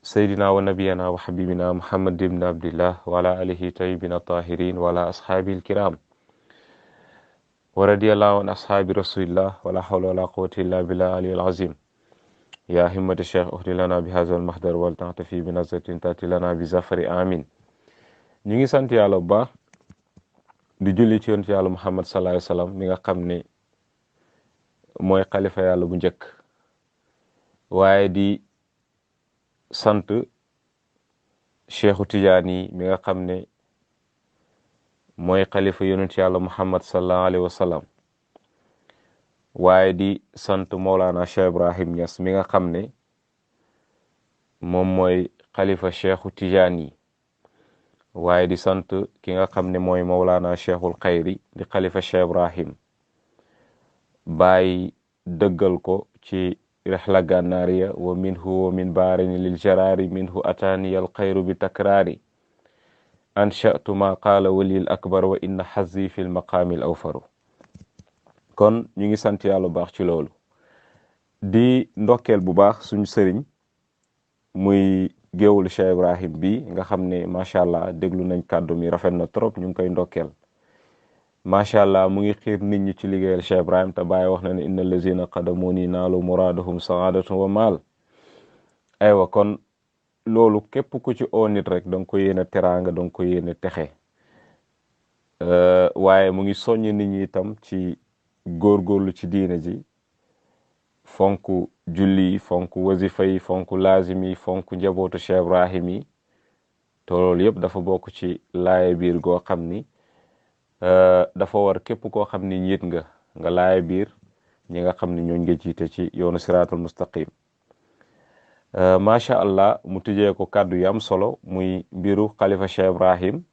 sayyidina wa nabiyana wa habibina muhammad ibn abdillah wa ala alihi tayyibina tahirin wa ala ashabi alkiram wa radiyallahu an ashabi rasulillah wala hawla wala quwwata illa billah ali alazim ya himmata cheikh uhdi lana bi hadha almahdar wal ta'tafi bi nazratin tati lana bi zafari amin ñu ngi sant yàlla bu baax di julli ci yonent yàlla muhammad sallallahu alayhi wasallam mi nga xam ne mooy xalifa yàlla bu njëkk waaye di sant Cheikhu Tidiane mi nga xam ne mooy xalifa yonent yàlla muhammad sallallahu alayhi wasallam waaye di sant Mawlana Cheikh Ibrahim Niass mi nga xam ne moom mooy xalifa Cheikhu Tidiane waaye di sant ki nga xam ne mooy Mawlana Cheikhul Xayri di xalifa Cheikh Ibrahim Baay dëggal ko ci rihla gànnaariya wa minhu wa min baarini lil jaraari minhu ataaniya al xayru bi takraari anshatu ma qaala walil akbar wa inna xazi fi l maqaami l awfaru kon ñu ngi sant yàlla bu baax ci loolu di ndokkeel bu baax suñu sëriñ muy géewul Cheikh Ibrahim bi nga xam ne macha allah déglu nañ kàddu mi rafet na trop ñu ngi koy ndokkeel macha allah mu ngi xiir nit ñi ci liggéeyal Cheikh Ibrahim te Baay wax na ne inna allazina qadamuni naalu muraadahum saadatun wa maal aywa kon loolu képp ku ci oo nit rek danga ko yéene teraanga danga ko yéene texe waaye mu ngi soññ nit ñi itam ci góorgóorlu ci diine ji fonk julli fonk wazifa yi fonk laazim yi fonk njabootu Cheikh Ibrahim yi te loolu yëpp dafa bokk ci laaye biir goo xam ni dafa war képp koo xam ni njiit nga laaye biir ñi nga xam ni ñooñ nga jiite ci yoonu siraatul mustaqim macha allah mu tujjee ko kàddu yi am solo muy mbiru xalifa Cheikh Ibrahim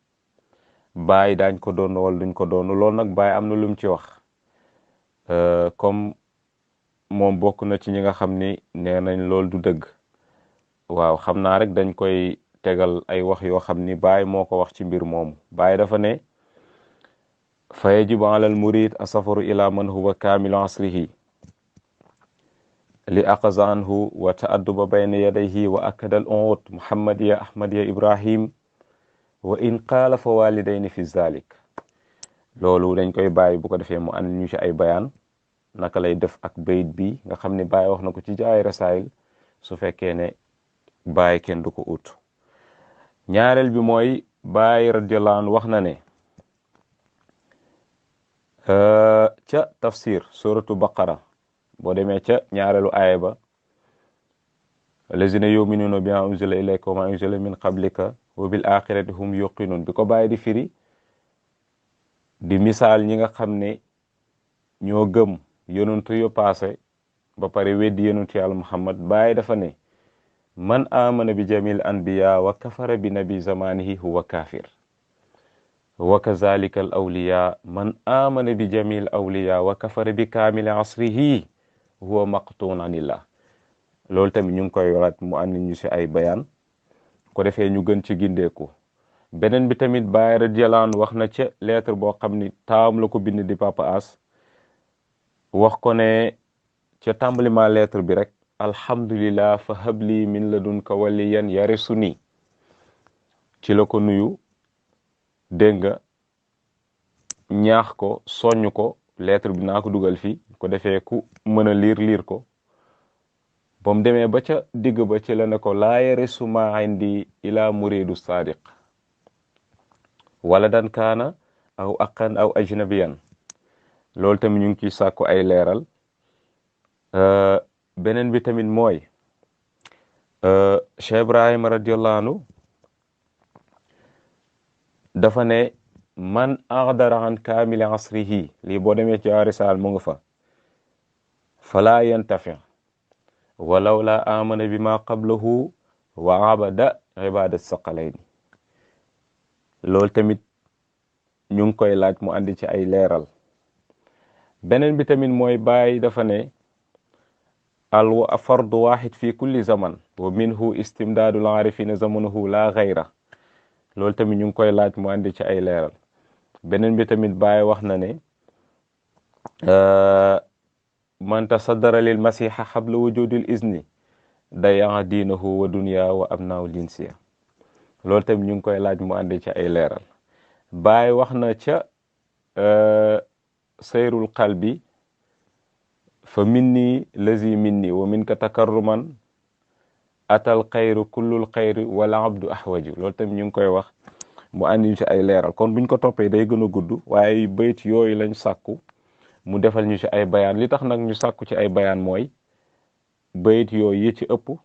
Baay daañ ko doon wala duñ ko doon loolu nag Baay am na lu mu ci wax comme moom bokk na ci ñi nga xam ni nee nañ loolu du dëgg waaw xam naa rek dañ koy tegal ay wax yoo xam ni Baay moo ko wax ci mbir moomu Baay dafa ne fa yajibu alal murid asafaru ila man huwa kaamilu asrihi li aqaza anhu wa taadduba bayna yadayhi wa akadal onwut muhammadiya ahmadiya ibrahim wa in qaala fa walidayni fi zalik loolu dañ koy bàyyi bu ko defee mu ànd ñu ci ay bayaan naka lay def ak bayit bi nga xam ne Baay wax na ko ci jaay rasaayil su fekkee ne Baay kenn du ko ut ñaareel bi mooy Baay radiyallahu anhu wax na ne ca tafsir suratu baqara boo demee ca ñaareelu aaya ba allazina yuminuna bima unzila ilayka wa ma unzila min qablika wa bil axirati hum yuqinun bi ko Baay di firi di misaal ñi nga xam ne ñoo gëm yonentu yu paase ba pare weddi yonentu yàlla Muhammad Baay dafa ne man amana bi jamil anbiya wa kafara bi nabi zamanihi huwa kafir wa kazalika al awliya man amana bi jamil awliya wa kafara bi kaamil asrihi huwa maqtun anillah loolu tamit ñu ngi koy warat mu ànd ñu si ay bayaan ko defee ñu gën ci gindeeku beneen bi tamit Baay radiyallahu anhu wax na ca lettre boo xam ni taawam la ko bind di Papa As wax ko ne ca tàmbalima lettre bi rek alhamdulillah fa habli min ladunka waliyan yarisuni ci la ko nuyu dégg nga ñaax ko soññ ko lettre bi naa ko dugal fii ko defee ku mën a liir ko ba mu demee ba ca digg ba ci la ne ko laa yarisu ma indi ila muridu sadiq wala dan kaana aw aqan aw ajnabiyan loolu tamit ñu ngi ciy sàkku ay leeral beneen bi tamit mooy Cheikh Ibrahima radiyallahu anhu dafa ne man aqdara an kaamili asrihi lii boo demee ci arisaal mu nga fa fala yantafi walaw la amana bi ma qablahu wa abada ibadat saqalayni loolu tamit ñu ngi koy laaj mu andi ci ay leeral beneen bi tamit mooy Baay dafa ne al fardu wahid fi kulli zaman wa minhu istimdaadul arifina zamanuhu la ghayra loolu tamit ñu ngi koy laaj mu andi ci ay leeral beneen bi tamit Baay wax na ne man tasaddara lil masiha xabla wujudil izni daya diinahu wa dunya wa abnaaw jinsiya loolu tamit ñu ngi koy laaj mu andi ci ay leeral Baay wax na ca sayrul qalbi fa minni lazi minni wa minka takarruman atal xayru kullul xayri wala abdu ahwaju loolu tamit ñu ngi koy wax mu andi ci ay leeral kon buñ ko toppee day gën a gudd waaye bayit yooyu lañ sàkku mu defal ñu ci ay bayaan li tax nag ñu sàkku ci ay bayaan mooy bayit yooyu yi ci ëpp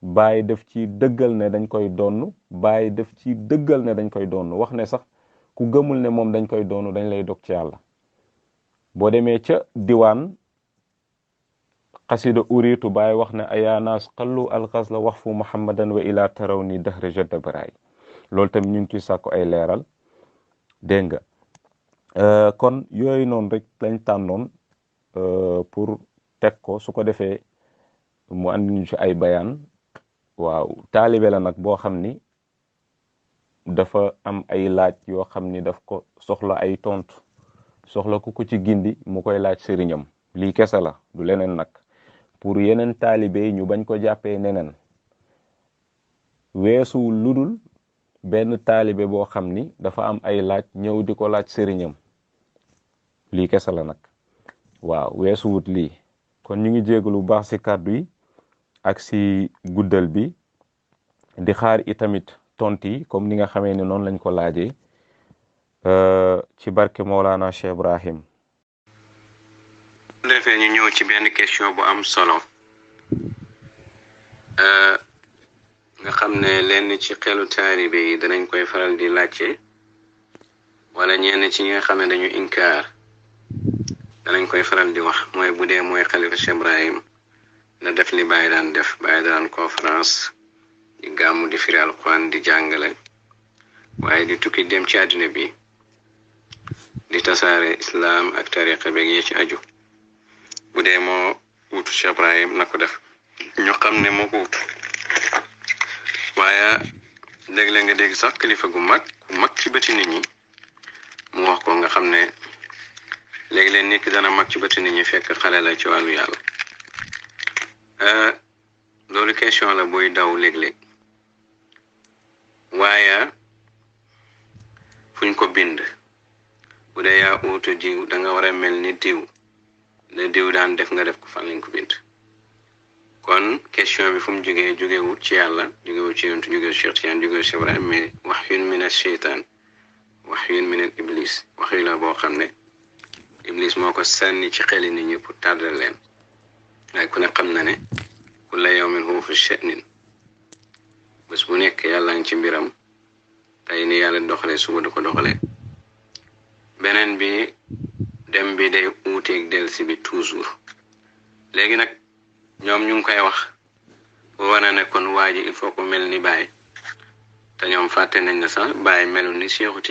Baay def ci dëggal ne dañ koy donn Baay def ci dëggal ne dañ koy donn wax ne sax ku gëmul ne moom dañ koy donn dañ lay dog ci yàlla boo demee ca diwaan xasida uriitu Baay wax ne aya naas qallu alxasla wax fu muhammadan wa ila taraw ni dahra jadda baraay loolu tamit ñu ngi ciy sàkku ay leeral dégg nga kon yooyu noonu rek lañ tànnoon pour teg ko su ko defee mu andi ñu ci ay bayaan waaw taalibe la nag boo xam ni dafa am ay laaj yoo xam ni daf ko soxla ay tontu soxla ku ko ci gindi mu koy laaj sëriñam lii kese la du leneen nag pour yeneen taalibe yi ñu bañ ko jàppee neneen weesuwul ludul benn taalibe boo xam ni dafa am ay laaj ñëw di ko laaj sëriñam lii kese la nag waaw weesuwut lii kon ñu ngi jégalu bu baax si kàddu yi ak si guddal bi di xaar itamit tontu yi comme ni nga xamee ne noonu lañ ko laajee ci barke Mawlana Cheikh Ibrahim. bu defee ñu ñëw ci benn question bu am solo nga xam ne lenn ci xelu taalibe yi danañ koy faral di laajte wala ñenn ci ñi nga xam ne dañu inkaar danañ koy faral di wax mooy bu dee mooy xalifa Cheikh Ibrahim na def li Baye daan def Baye daan conférence di gàmmu di firi alquran di jàngale waaye di tukki dem ci àddina bi di tasaare islam ak tariqa beeg yi ci aju bu dee moo wutu Cheikh Ibrahim na ko def ñu xam ne moo ko wutu waaye léeg-léeg nga dégg sax kilifa gu mag ci bëti nit ñi mu wax ko nga xam ne léeg-léeg nit ki dana mag ci bëti nit ñi fekk xale la ci wàllu yàlla loolu question la buy daw léeg-léeg waaye fuñ ko bind bu dee yaa uutu diw da nga war a mel ni diw ne diw daan def nga def ko fan lañ ko bind kon question bi fu mu jógee wut ci yàlla jógewut ci yontu jógewut Cheikh Tidiane jógewut Cheikh Ibrahim mais wahyun min ash-shaytaan wahyun min iblis waxyu la boo xam ne iblis moo ko sànni ci xeli nit ñi pour tardal leen waaye ku ne xam na ne kulla yawmin huwa fi sha'nin bés bu nekk yàlla ngi ci mbiram tey ni yàlla doxalee suba du ko doxalee beneen bi dem bi day uuteeg delsi bi toujours léegi nag ñoom ñu ngi koy wax wane ne kon waa ji il faut que mel ni Baye te ñoom fàtte nañ na sax Baye melu ni Cheikhu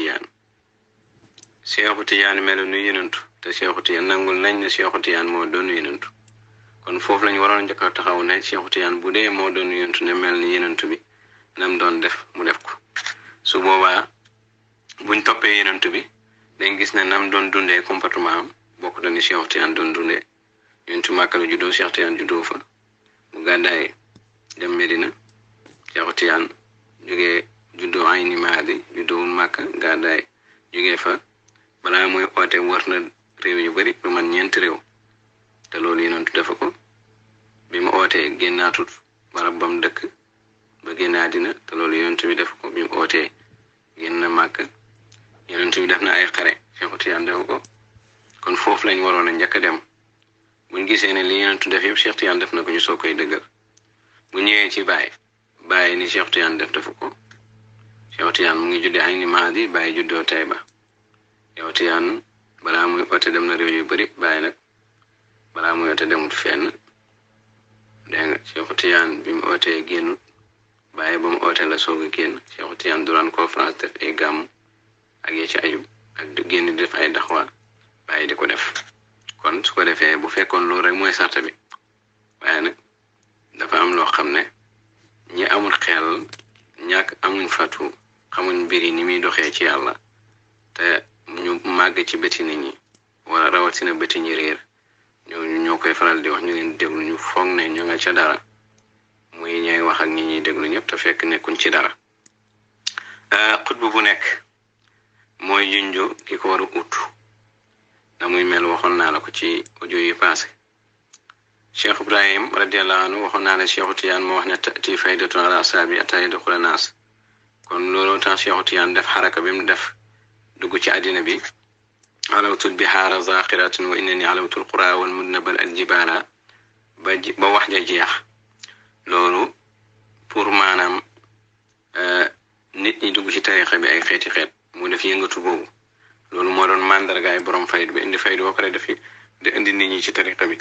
Tidiane melu ni yonentu te Cheikhu Tidiane nangul nañ ne Cheikhu Tidiane moo doon yonentu kon foofu lañ waroon njëkk a taxaw ne Cheikhu Tidiane bu dee moo doon yonentu ne mel ni yonentu bi nam doon def mu def ko su boobaa buñ toppee yonentu bi dañ gis ne nam doon dundee comportement am bokk na ni Cheikhu Tidiane doon dundee yonentu Màkka la juddoo Cheikh Tidiane juddoo fa mu gàddaay dem Medina Cheikh Tidiane jógee juddoo Ayni Maadi juddoowul Màkka gàddaay jógee fa balaa muy oote wër na réew yu bari lu man 4 réew te loolu yonentu defa ko bi mu ootee génnaatut barab bam dëkk ba génn àddina te loolu yonentu bi def ko bi mu ootee génn na Màkka yonentu bi def na ay xare Cheikh Tidiane def ko kon foofu lañ waroon a njëkk a dem buñ gisee ne li yonentu def yëpp Cheikh Tidiane def na ko ñu soo koy dëggal bu ñëwee ci Baye ni Cheikh Tidiane def ko Cheikh Tidiane mu ngi juddee Ayni Maadi Baye juddoo Tayba Cheikh Tidiane balaa muy oote dem na réew yu bari Baye nag balaa muy oote demut fenn dégg nga Cheikh Tidiane bi mu ootee génnut Baye ba mu ootee la soog a génn Cheikh Tidiane duraan conférence def ay gàmm ak ya ci aju ak du génn di def ay daxwa Baye di ko def kon su ko defee bu fekkoon loolu rek mooy sarta bi waaye nag dafa am loo xam ne ñi amul xel ñàkk amuñ fatu xamuñ mbir yi ni muy doxee ci yàlla te ñu màgg ci bëti nit ñi wala rawatina bëti ñi réer ñoo koy faral di wax ñu leen déglu ñu foog ne ñu nga ca dara muy ñooy wax ak ñi ñuy déglu ñëpp te fekk nekkuñ ci dara xutbu bu nekk mooy junju ki ko war a ut na muy mel waxoon naa la ko ci audio yi passé Cheikh Ibrahim radiyallahu anhu waxoon naa la Cheikh Tidiane moo wax ne tati faydatun ala saabi ataa yadxula naas kon looloo tax Cheikh Tidiane def xaraka bi mu def dugg ci àddina bi alawtul bihaara zaaqiratun wa innani alawtul qura wal mudnabal al jibaala ba wax ja jeex loolu pour maanaam nit ñi dugg ci tarixa bi ay xeeti xeet mu def yëngatu boobu loolu moo doon mandargaay borom faydu bi indi faydu ba pare dafi di indi nit ñi ci tariqa bi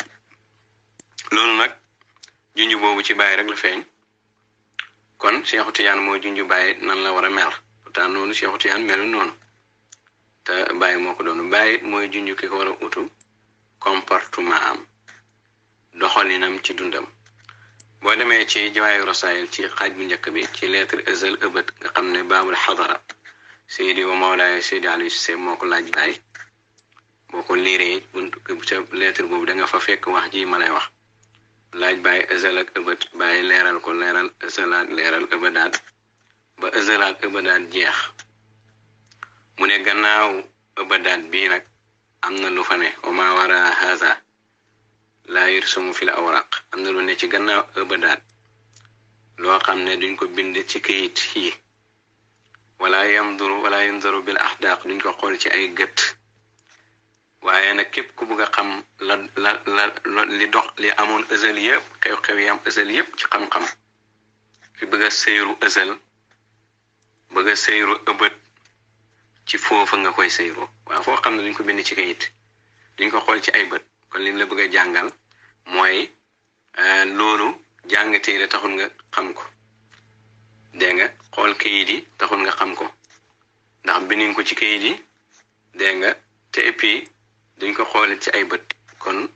loolu nag junju boobu ci Baye rek la feeñ kon Cheikh Tidiane moo junju Baye nan la war a mel pourtant noonu Cheikh Tidiane melu noonu te Baye moo ko doon Baye mooy junj ki ko war a utu comportement am doxalinam ci dundam boo demee ci Jawahir Rasail ci xaaj bu njëkk bi ci lettre azal ëbët nga xam ne baabul xadara Seydi wa Mawlaaya Seydi Aliou Cissé moo ko laaj Baye boo ko liiree buntu ca lettre boobu da nga fa fekk wax ji ma lay wax laaj Baye azal ak ëbët Baye leeral ko leeral azalaat leeral ëbëdaat ba azalaat ëbëdaat jeex mu ne gannaaw ëbëdaat bii nag am na lu fa ne wa maa waraa haazaa laa yursamu fil awraq am na lu ne ci gannaaw ëbëdaat loo xam ne duñ ko bind ci kayit yi wala yanzuru bil axdaaq duñ ko xool ci ay gët waaye nag képp ku bëgg a xam li dox li amoon ësal yëpp xew-xew yi am ësal yëpp ci xam-xam fi bëgg a seyru ësal bëgg a seyru ëbët ci foofa nga koy seyru waaw foo xam ne duñ ko bind ci kayit duñ ko xool ci ay bët kon li la bëgg a jàngal mooy loolu jàng téere taxul nga xam ko dégg nga xool kayit yi taxul nga xam ko ndax binduñ ko ci kayit yi dégg nga te et puis duñ ko xool ci ay bët kon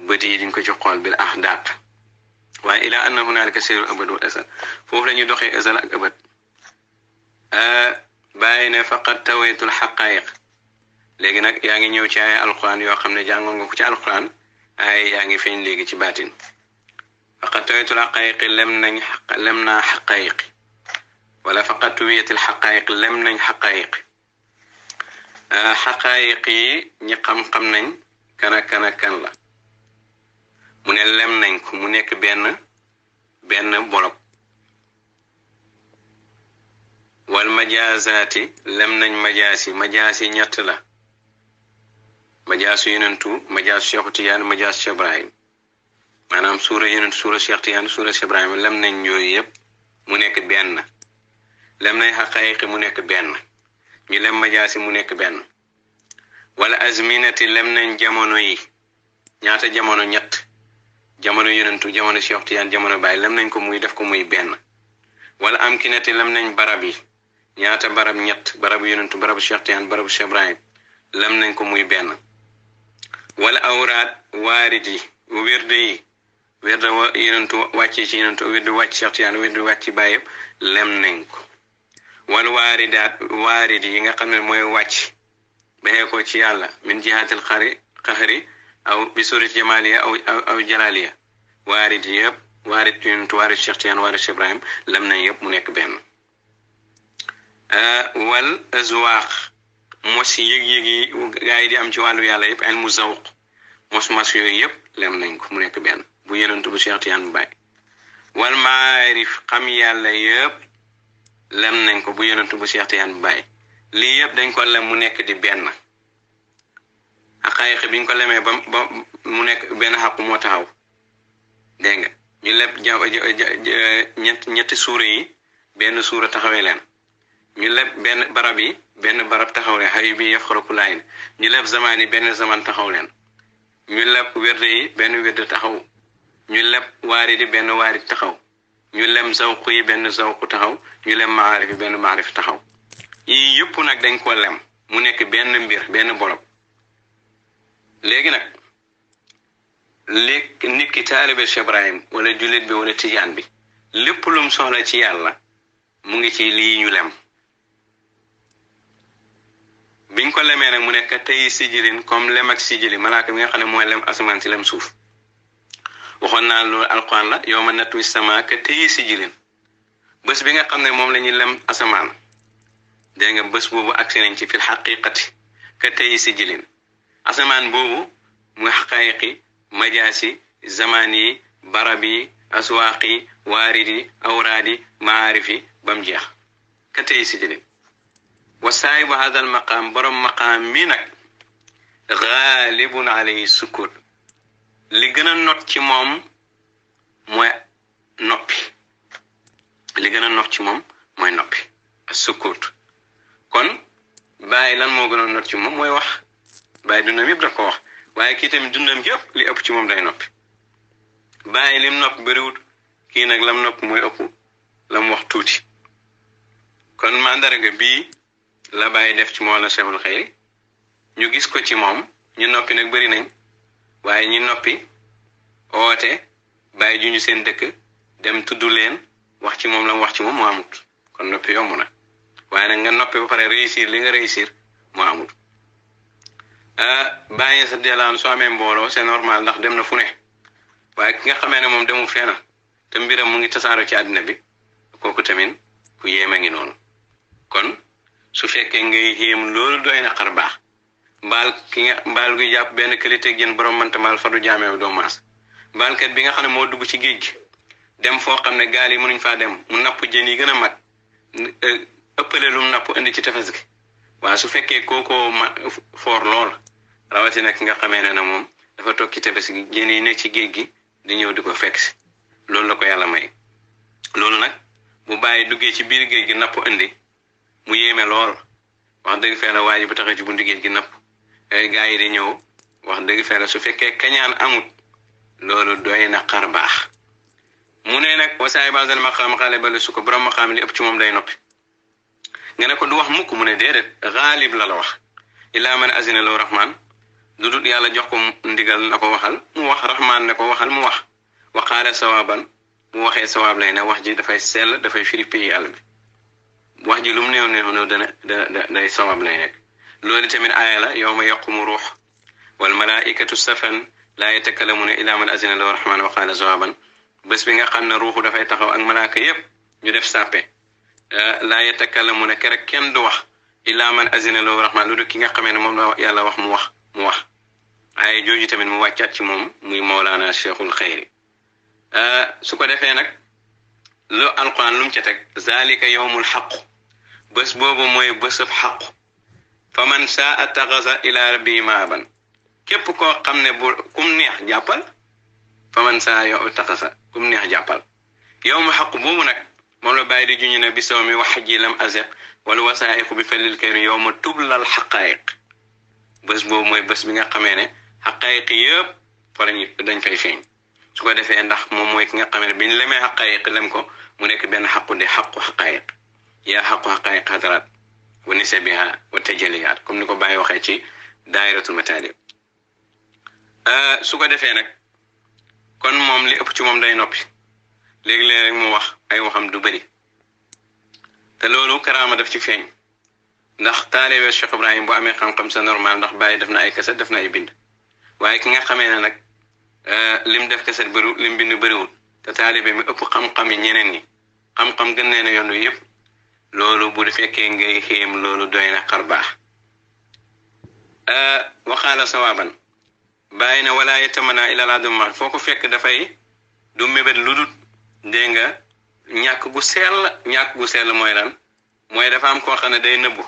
bët yi duñ ko ci xool bil axdaaq waaye ila anna hunaalika sayru abad wal asal foofu la ñuy doxee asal ak abad bàyyi ne faqad tawaytul xaqaayiq léegi nag yaa ngi ñëw ci ay alquran yoo xam ne jàngoon nga ko ci alquran ay yaa ngi feeñ léegi ci baatin faqad tawaytul xaqaayiq lem naa xaqaayiq wala faqad tuwiyatil xaqaayiq lem nañ xaqaayiq xaqaayiq yi ñi xam-xam nañ kan ak kan la mu ne lem nañ ko mu nekk benn bolok wal majaasaati lem nañ majaasi ñett la majaasu yonentu majaasu Cheikh Tidiane majaasu Cheikh Ibrahim maanaam suura yonentu suura Cheikh Tidiane suura Cheikh Ibrahim lem nañ yooyu yëpp mu nekk benn lem nañ xaqaayiq mu nekk benn ñu lem majaasi mu nekk benn wala azminati lem nañ jamono yi ñaata jamono ñett jamono yonentu jamono Cheikh Tidiane jamono Baye lem nañ ko muy def ko muy benn wala amkinati lem nañ barab yi ñaata barab ñett barabu yonentu barabu Cheikh Tidiane barabu Cheikh Ibrahim lem nañ ko muy benn wala awraat waarit yi wérde wa yonentu wàccee ci yonentu wérde wàcc Cheikh Tidiane wérde wàcc ci Baye yëpp lem nañ ko wala waarit yi nga xam ne mooy wàcc baxee ko ci yàlla min jihatil xahri aw bi surat jamaliya aw jalaliya waarit yëpp waarit yonentu waarit Cheikh Tidiane waarit Cheikh Ibrahim lem nañ yëpp mu nekk benn wal azwaq mos yëg-yëg yi gaa yi di am ci wàllu yàlla yëpp ilmu zawq mos yooyu yëpp lem nañ ko mu nekk benn bu yonentu bu Cheikh Tidiane bu Baye wal maarif xam yàlla yëpp lem nañ ko bu yonentu bu Cheikh Tidiane bu Baye lii yëpp dañ ko lem mu nekk di benn xaqaayiq biñ ko lemee ba mu nekk benn xaqu moo taxaw dégg nga ñu leb ñetti suura yi benn suura taxawee leen ñu leb benn barab yi benn barab taxaw leen xayu bi yafxaruku laayin ñu leb zamaan yi benn zaman taxaw leen ñu leb wérde yi benn wérde taxaw ñu leb waarit yi benn waarit taxaw ñu lem zawq yi benn zawq taxaw ñu lem maarif yi benn maarif taxaw yii yëpp nag dañ ko lem mu nekk benn mbir benn bolop léegi nag léegi nit ki taalibe Cheikh Ibrahim wala jullit bi wala tijaan bi lépp lum soxla ci yàlla mu ngi ci lii ñu lem biñ ko lemee nag mu nekk tey sijilin comme lem ak sijili malaaka bi nga xam ne mooy lem asamaan si lem suuf waxoon naa loolu alquran la yow ma natwi sama ka tey sijilin bés bi nga xam ne moom la ñuy lem asamaan dégg nga bés boobu agsi nañ ci fil xaqiqati ka tey sijilin asamaan boobu muy xaqaayiqi majaasi zamaan yi barab yi aswaaq yi waarid yi awraad yi maarif yi ba mu jeex ka tey sijilin wa saahibu hada al maqaam borom maqaam mi nag gaalibun alayhi sukut li gën a not ci moom mooy noppi li gën a not ci moom mooy noppi sukut kon Baye lan moo gën a not ci moom mooy wax Baye dundam yëpp da ko wax waaye kii tamit dundam yëpp li ëpp ci moom day noppi Baye lim nopp bëriwut kii nag lam nopp mooy ëpp lam wax tuuti kon mandarga bii la bàyyi def ci Mawlana Cheikhul Xayri ñu gis ko ci moom ñu noppi nag bëri nañ waaye ñu noppi oote bàyyi ju ñu seen dëkk dem tudd leen wax ci moom la mu wax ci moom moo amut kon noppi yomb na waaye nag nga noppi ba pare réussir li nga réussir moo amut bàyyi sa delaan soo amee mbooloo c'est normal ndax dem na fu ne waaye ki nga xamee ne moom demul fenn te mbiram mu ngi tasaaro ci àddina bi kooku tamit ku yéeme ngi noonu kon su fekkee ngay yéem loolu doy na xar baax mbaal guy jàpp benn qualité jën borom mënta maal fadu jaameew doo maas mbaalkat bi nga xam ne moo dugg ci géej gi dem foo xam ne gaal yi mënuñ faa dem mu napp jën yi gën a mag ëppale lu mu napp indi ci tefes gi waaw su fekkee kookoo foor lool rawatina ki nga xamee ne na moom dafa toog ci tefes gi jën yi ne ci géej gi di ñëw di ko fekk si loolu la ko yàlla may loolu nag bu bàyyi duggee ci biir géej gi napp indi mu yéeme lool wax dëgg fee la waa ji bu taxee ci buntu géej gi napp gaa yi di ñëw wax dëgg fee la su fekkee kañaan amut loolu doy na xar baax mu ne nag wasaay basal maqaam xaale bale su ko borom maqaam li ëpp ci moom day noppi nga ne ko du wax mukk mu ne déedéet xaalib la wax illaa man azina lahu rahman lu dul yàlla jox ko ndigal na ko waxal mu wax rahman ne ko waxal mu wax waxaale sawaaban mu waxee sawaab lay ne wax ji dafay sell dafay firi pays yàlla bi wax ji lu mu néew néew day sawaab lay nekk loolu tamit aaya la yawma yaqumu ruux wal malaikatu safan laa yatakalamuna illa man azina lahu rahman wa qaala sawaban bés bi nga xam ne ruuxu dafay taxaw ak malaaka yépp ñu def sàppe laa yatakalamuna kerek kenn du wax illa man azina lahu rahman lu dul ki nga xamee ne moom la yàlla wax mu wax aaya jooju tamit mu wàccaat ci moom muy Mawlana Cheikhul Xayri su ko defee nag lu alquran lu mu ca teg zalika yawmul xaqu bés boobu mooy bésëb xaqu fa man saa taxasa ila rabbi maaban képp koo xam ne bu kum neex jàppal fa man saa yow taxasa kum neex jàppal yawmul xaqu boobu nag moom la bàyyi di juñu ne bi saw mi wax ji lam azeq wala wasaayiqu bi fellil kayri yawma tublal xaqaayiq bés boobu mooy bés bi nga xamee ne xaqaayiq yëpp fa lañu dañ fay feeñ su ko defee ndax moom mooy ki nga xamee ne biñ lemee xaqaayiq lem ko mu nekk benn xaqu de xaqu xaqaayiq yaa xaqu xaqaayiq xadaraat wa nisabiha wa tajaliyaat comme ni ko Baye waxee ci daayiratul mataalib su ko defee nag kon moom li ëpp ci moom day noppi léegi-léeg rek mu wax ay waxam du bëri te loolu karaama daf ci feeñ ndax taalibe Cheikh Ibrahim bu amee xam-xam c'est normal ndax Baye def na ay kaset def na ay bind waaye ki nga xamee ne nag lim def kaset bëriwul lim bind bëriwul te taalibe mi ëpp xam-xam yi ñeneen ñi xam-xam gën leen a yoon yëpp loolu bu fekkee ngay xéem loolu doy na xar baax waxaala sawaaban bàyyi na wala yetamana ila la duma foo ko fekk dafay du mébét lu dul dégg nga ñàkk gu sell mooy lan mooy dafa am koo xam ne day nëbbu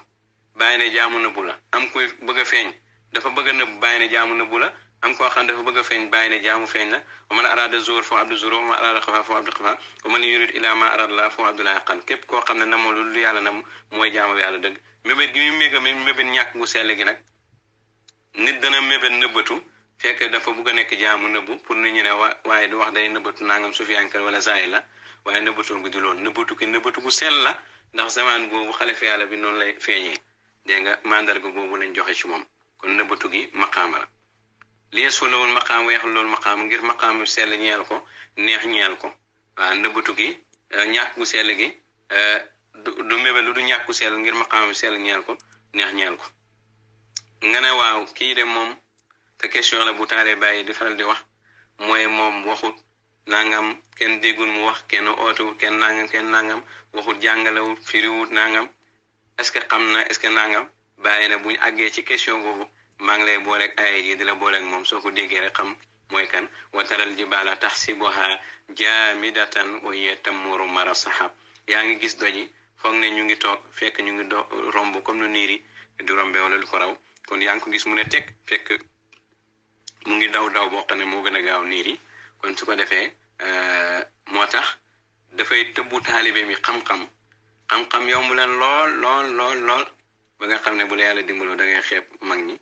bàyyi ne jaamu nëbbu la am koy bëgg a feeñ dafa bëgg a nëbbu bàyyi ne jaamu nëbbu la am koo xam ne dafa bëgg a feeñ bàyyi ne jaamu feeñ la wa man arada zuur foo abdu zuur wa man arada xafa foo abdu xafa wa man yurid ila ma arada la foo abdu la yaqan képp koo xam ne namoo lu yàlla nam mooy jaamu yàlla dëgg mébét gi muy mébét ñàkk gu sell gi nag nit dana mébét nëbbatu fekk dafa bëgg a nekk jaamu nëbbu pour nit ñi ne waaye du wax day nëbbatu nangam sufiyankal wala zaay la waaye nëbbatu gu di loolu nëbbatu gu sell la ndax zaman boobu xalifa yàlla bi noonu lay feeñee dégg nga mandarga boobu lañ joxe ci moom kon nëbbatu gi maqaama la li solowul maqaam weexul loolu maqaam ngir maqaam sell ñeel ko neex ñeel ko waaw nëbbatu gi ñàkk gu sell gi du mébét lu du ñàkk gu sell ngir maqaam sell ñeel ko neex ñeel ko nga ne waaw kii de moom te question la bu taaree bàyyi di faral di wax mooy moom waxut nangam kenn déggul mu wax kenn ootewut kenn nangam waxut jàngalewut firiwut nangam est-ce que xam na est-ce que nangam bàyyi na bu ñu àggee ci question boobu maa ngi lay booleeg ay yi di la booleeg moom soo ko déggee rek xam mooy kan wa taral jibaala taxsibuha jaamidatan wa hiya tammuru mara sahab yaa ngi gis doji foog ne ñu ngi toog fekk ñu ngi romb comme nu niir yi du rombe wala lu ko raw kon yaa ngi ko gis mu ne teg fekk mu ngi daw boo xam ne moo gën a gaaw niir yi kon su ko defee moo tax dafay tëbbu taalibe mi xam-xam yomb leen lool ba nga xam ne bu la yàlla dimbaloo da ngay xeeb mag ñi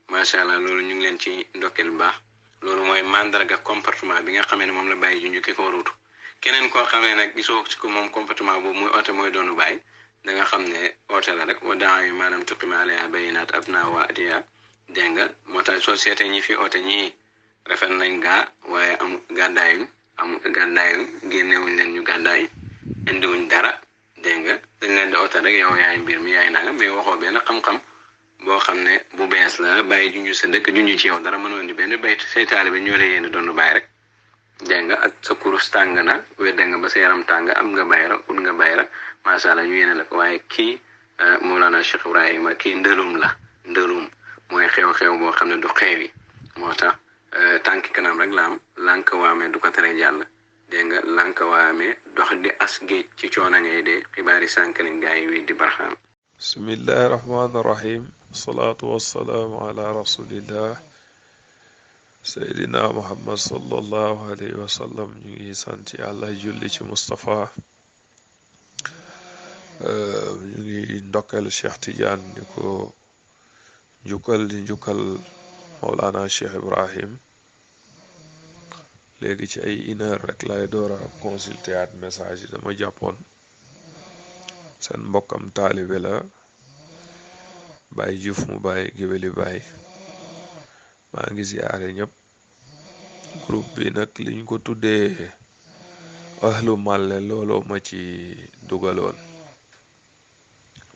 macha allah loolu ñu ngi leen ci ndokkeel bu baax loolu mooy mandarga comportement bi nga xamee ne moom la bàyyi junj ki ko warutu keneen koo xamee nag gisoo ci ko moom comportement boobu muy oote mooy doonu bàyyi da nga xam ne oote la rek wa daa yu maanaam tuqima alayha bayinaat abna wa adiya dégg nga moo tax soo seetee ñi fi oote ñii rafet nañ gaa waaye am gàddaayuñ génnewuñ leen ñu gàddaay indiwuñ dara dégg nga dañ leen di oote rek yow yaay mbir mi yaay nanga mais waxoo benn xam-xam boo xam ne bu bees la bàyyi junju sa dëkk junju ci yow dara mënoon di benn bayt say taalibe ñoo la yéen doon bàyyi rek dégg nga ak sa kurus tàng na wedde nga ba sa yaram tàng am nga bàyyi rek ut nga bàyyi rek macha allah ñu yéene la ko waaye kii Mawlana Cheikh Ibrahima kii ndërum mooy xew-xew boo xam ne du xew yi moo tax tànki kanam rek la am lànk waamee du ko tere jàll dégg nga lànk waamee dox di as géej ci coono ngay dee xibaari sànk nañ gaa yi wi di barxaam. bismillahi rahmaani rahim salaatu wassalaamu ala rasulillah seydina muhammad sallallahu alayhi wa sallam ñu ngi sant yàlla julli ci Mustafa ñu ngi ndokkal Cheikh Tidiane di ko njukkal Mawlana Cheikh Ibrahim léegi ci ay une heure rek lay door a consulter at message yi dama jàppoon seen mbokkam taalibe la Baye Diouf mu Baye Géwéli Baye maa ngi ziyaare ñëpp groupe bi nag liñ ko tuddee ahlu màlle looloo ma ci dugaloon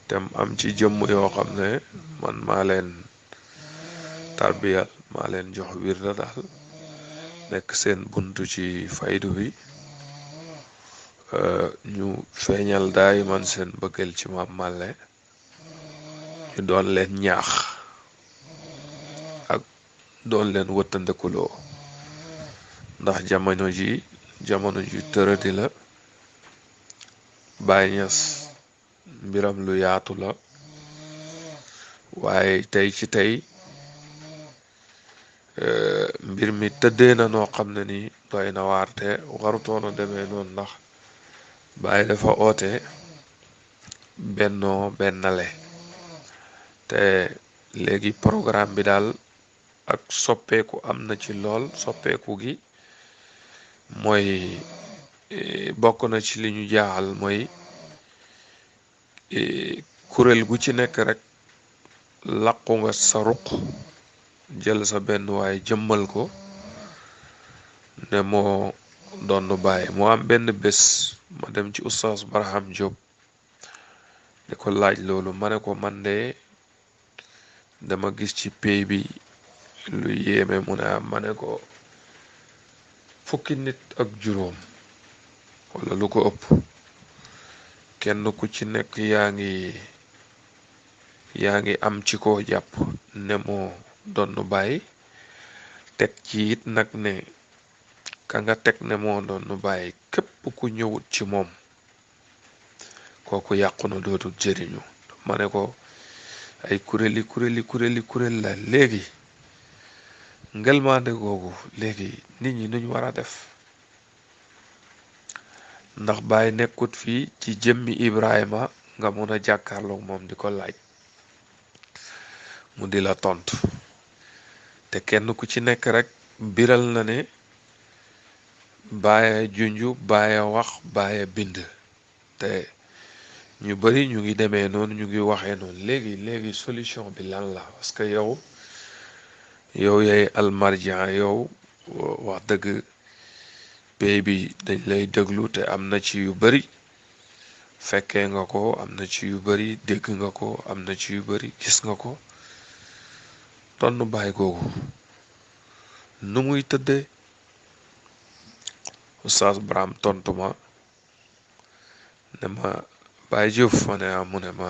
tem am ci jëmm yoo xam ne man maa leen tarbiyal maa leen jox wirda daal nekk seen buntu ci faydu bi ñu feeñal daay man seen bëggal ci Maam Màlle ñu doon leen ñaax ak doon leen wëttandekuloo ndax jamono ji tëradi la Baay Ñas mbiram lu yaatu la waaye tey ci tey mbir mi tëddee na noo xam ne ni doy na waarte warutoon a demee noonu ndax Baay dafa oote bennoo bennale te léegi programme bi daal ak soppeeku am na ci lool soppeeku gi mooy bokk na ci li ñu jaaxal mooy kuréel gu ci nekk rek làqu nga sa ruq jël sa benn waaye jëmmal ko ne moo doon Baay moo am benn bés ma dem ci oustaz Barham Diop di ko laaj loolu ma ne ko man de dama gis ci pay bi lu yéeme mu ne am ma ne ko fukki nit ak juróom wala lu ko ëpp kenn ku ci nekk yaa ngi am ci koo jàpp ne moo doon Baay teg ci it nag ne ka nga teg ne moo doon Baay képp ku ñëwut ci moom kooku yàqu na dootul jëriñu ma ne ko ay kuréel la léegi ngelmaande googu léegi nit ñi nuñ war a def ndax Baay nekkut fii ci jëmmi Ibrahima nga mun a jàkkaarloog moom di ko laaj mu di la tontu te kenn ku ci nekk rek biral na ne Baay junju Baay wax Baay bind te ñu bari ñu ngi demee noonu ñu ngi waxee noonu léegi solution bi lan la parce que yow yaay almarjian yow wax dëgg pay bi dañ lay déglu te am na ci yu bari fekkee nga ko am na ci yu bari dégg nga ko am na ci yu bari gis nga ko tonn Baay googu nu muy tëddee Oustaz Braham tontu ma ne ma Baay Juuf ma ne mu ne ma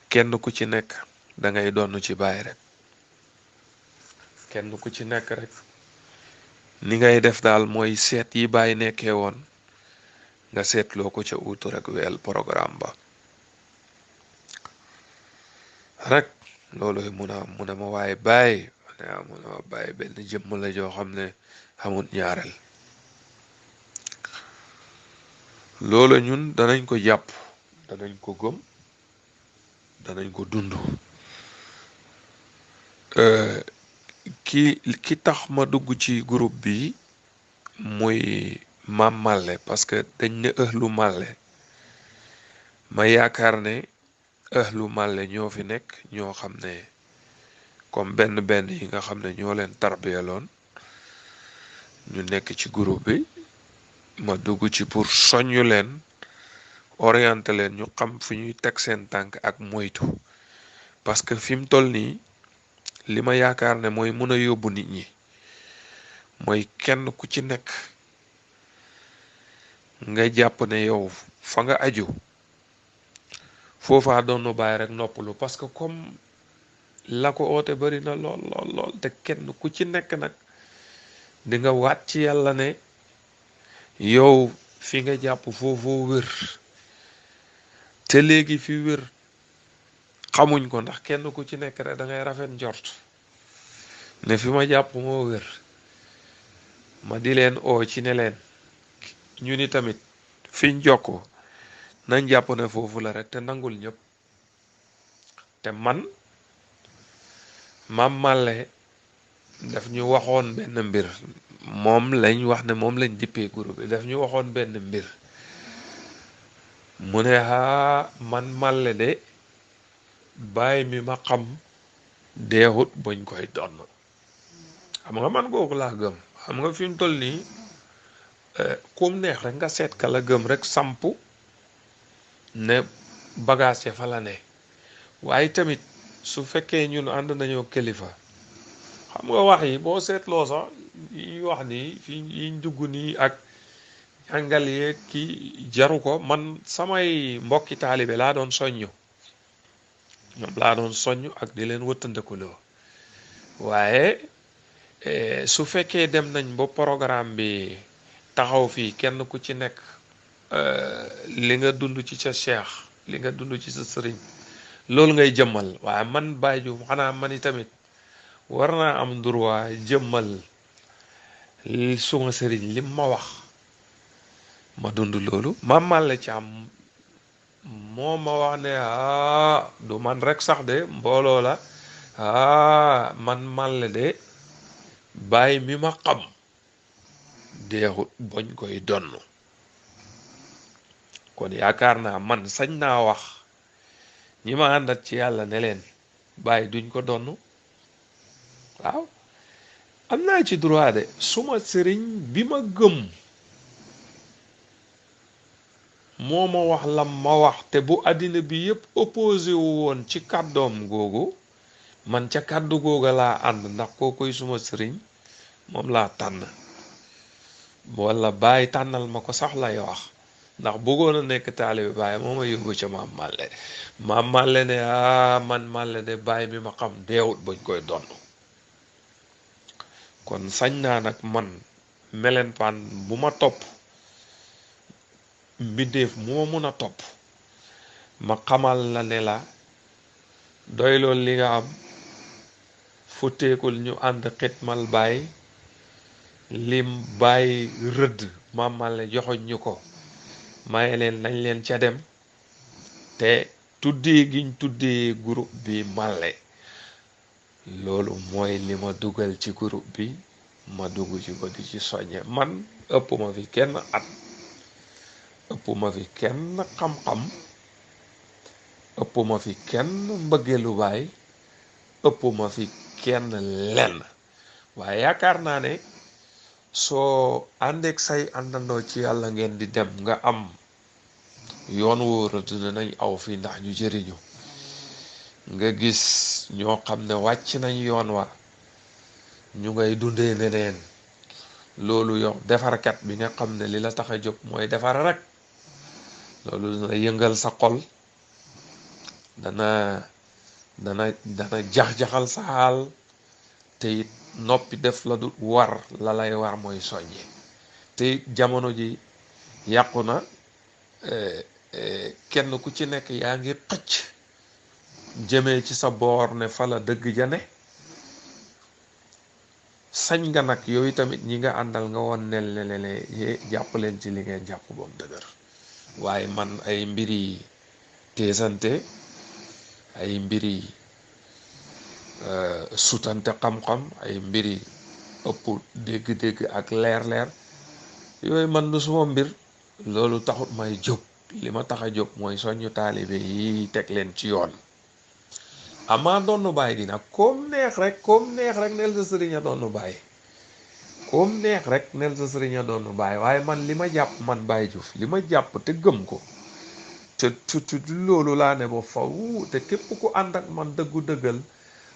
kenn ku ci nekk da ngay donn ci Baay rek kenn ku ci nekk rek ni ngay def daal mooy seet yi Baay nekkee woon nga seetloo ko ca uutu rek weel programme ba rek loolu mu ne ma waaye Baay mu ne ma Baay benn jëmm la joo xam ne xamul ñaareel loolu ñun danañ ko jàpp danañ ko gëm danañ ko dund ki tax ma dugg ci groupe bi muy Maam Màlle parce que dañ ne ëhlu Màlle ma yaakaar ne ahlu Màlle ñoo fi nekk ñoo xam ne comme benn yi nga xam ne ñoo leen tarbiyaloon ñu nekk ci groupe bi ma dugg ci pour soññu leen orienté leen ñu xam fi ñuy teg seen tànk ak moytu parce que fi mu toll nii li ma yaakaar ne mooy mun a yóbbu nit ñi mooy kenn ku ci nekk nga jàpp ne yow fa nga aju foofaa doon nu bàyyi rek noppalu parce que comme la ko oote bari na lool te kenn ku ci nekk nag di nga waat ci yàlla ne yow fi nga jàpp foofoo wér te léegi fi wér xamuñ ko ndax kenn ku ci nekk rek da ngay rafet njort ne fi ma jàpp moo wér ma di leen oo ci ne leen ñu ni tamit fiñ jokkoo nañ jàpp ne foofu la rek te nangul ñëpp te man Maam Màlle daf ñu waxoon benn mbir moom lañ wax ne moom lañ dippee groupe bi daf ñu waxoon benn mbir mu ne man Màlle de bàyyi mi ma xam deexut bañ koy donn xam nga man googu laa gëm xam nga fi mu toll nii kum neex rek nga seet ka la gëm rek sampu ne bagage ya fa la ne waaye tamit su fekkee ñun ànd nañoo kilifa xam nga wax yi boo seetloo sax yi wax nii fi yiñ dugg nii ak jàngal yeeg ki jaru ko man samay mbokki taalibe laa doon soññu ñoom laa doon soññ ak di leen wëttandekuloo waaye su fekkee dem nañ ba programme bi taxaw fii kenn ku ci nekk li nga dund ci sa cheikh li nga dund ci sa sëriñ loolu ngay jëmmal waaye man Baye Diouf xanaa mani tamit war naa am droit jëmmal suma sëriñ lim ma wax ma dund loolu Maam Màlle Caam moo ma wax ne du man rek sax de mbooloo la man Màlle de Baye mi ma xam deexut bañ koy donn kon yaakaar naa man sañ naa wax ñi ma àndat ci yàlla ne leen Baye duñ ko donn waaw am naa ci droit de suma sëriñ bi ma gëm moo ma wax lam ma wax te bu àddina bi yépp opposé wu woon ci kàddoom googu man ca kàddu googa laa ànd ndax koo koy suma sëriñ moom laa tànn wala Baye tànnal ma ko sax lay wax ndax bëggoon a nekk taalibe Baye moo ma yóbbu ca Maam Màlle ne man Màlle de Baye mi ma xam deewut bañ koy donn kon sañ naa nag man melentaan bu ma topp mbindeef mu ma mun a topp ma xamal la ne la doy lool li nga am futteekul ñu ànd xitmal Baye lim Baye rëdd Maam Màlle joxoñ ñu ko maye leen nañ leen ca dem te tuddee giñ tuddee groupe bi Màlle loolu mooy li ma dugal ci groupe bi ma dugg ci ko di ci soññe man ëpp ma fi kenn at ëpp ma fi kenn xam-xam ëpp ma fi kenn mbëggeelu Baay ëpp ma fi kenn lenn waaye yaakaar naa ne soo àndeek say àndandoo ci yàlla ngeen di dem nga am yoon wóora dina nañ aw fi ndax ñu jëriñu nga gis ñoo xam ne wàcc nañ yoon wa ñu ngay dundee neneen loolu yow defarkat bi nga xam ne li la tax a jóg mooy defar rek loolu dana yëngal sa xol dana jax-jaxal sa xaal te it noppi def la du war la lay war mooy soññe te it jamono ji yàqu na kenn ku ci nekk yaa ngi xëcc jëmee ci sa boor ne fa la dëgg ja ne sañ nga nag yooyu tamit ñi nga àndal nga woon nel ne jàpp leen ci li ngeen jàpp ba mu dëgër waaye man ay mbiri teesante ay mbiri sutante xam-xam ay mbiri ëpp dégg-dégg ak leer-leer yooyu man du suma mbir loolu taxut may jóg li ma tax a jóg mooy soññu taalibe yi teg leen ci yoon. amaa doonu baay gi nag comme neex rek nel sa sëriñ a doonu baay, comme neex rek nel sa sëriñ a doonu baay, waaye man li ma jàpp man Baye Diouf li ma jàpp te gëm ko te loolu laa ne ba faw te képp ku ànd ak man dëggu dëggal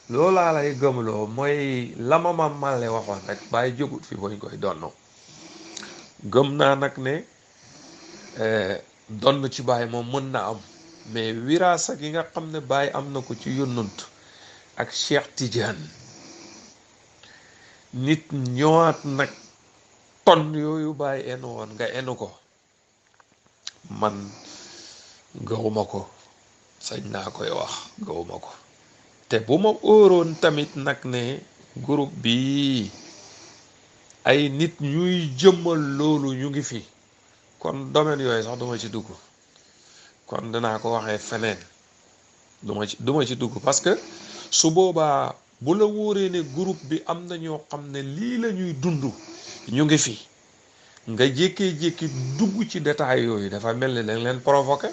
loolaa lay gëmloo mooy la ma màlle waxoon rek Baye jógut fi bañ koy donn. gëm naa nag ne donn ci Baye moom mën na am, mais wiraasa gi nga xam ne Baye am na ko ci yónnant ak Cheikh Tidiane, nit ñëwaat nag ton yooyu Baye enu woon nga enu ko, man gawuma ko, sañ naa koy wax gawuma ko. te bu ma óoroon tamit nag ne groupe bi ay nit ñuy jëmmal loolu ñu ngi fi, kon domaine yooyu sax duma ci dugg, kon dinaa ko waxee feneen, duma ci dugg parce que su boobaa bu la wóoree ne groupe bi am na ñoo xam ne lii la ñuy dund ñu ngi fi, nga jékkee-jékki dugg ci détail yooyu dafa mel ni dañ leen provoqué.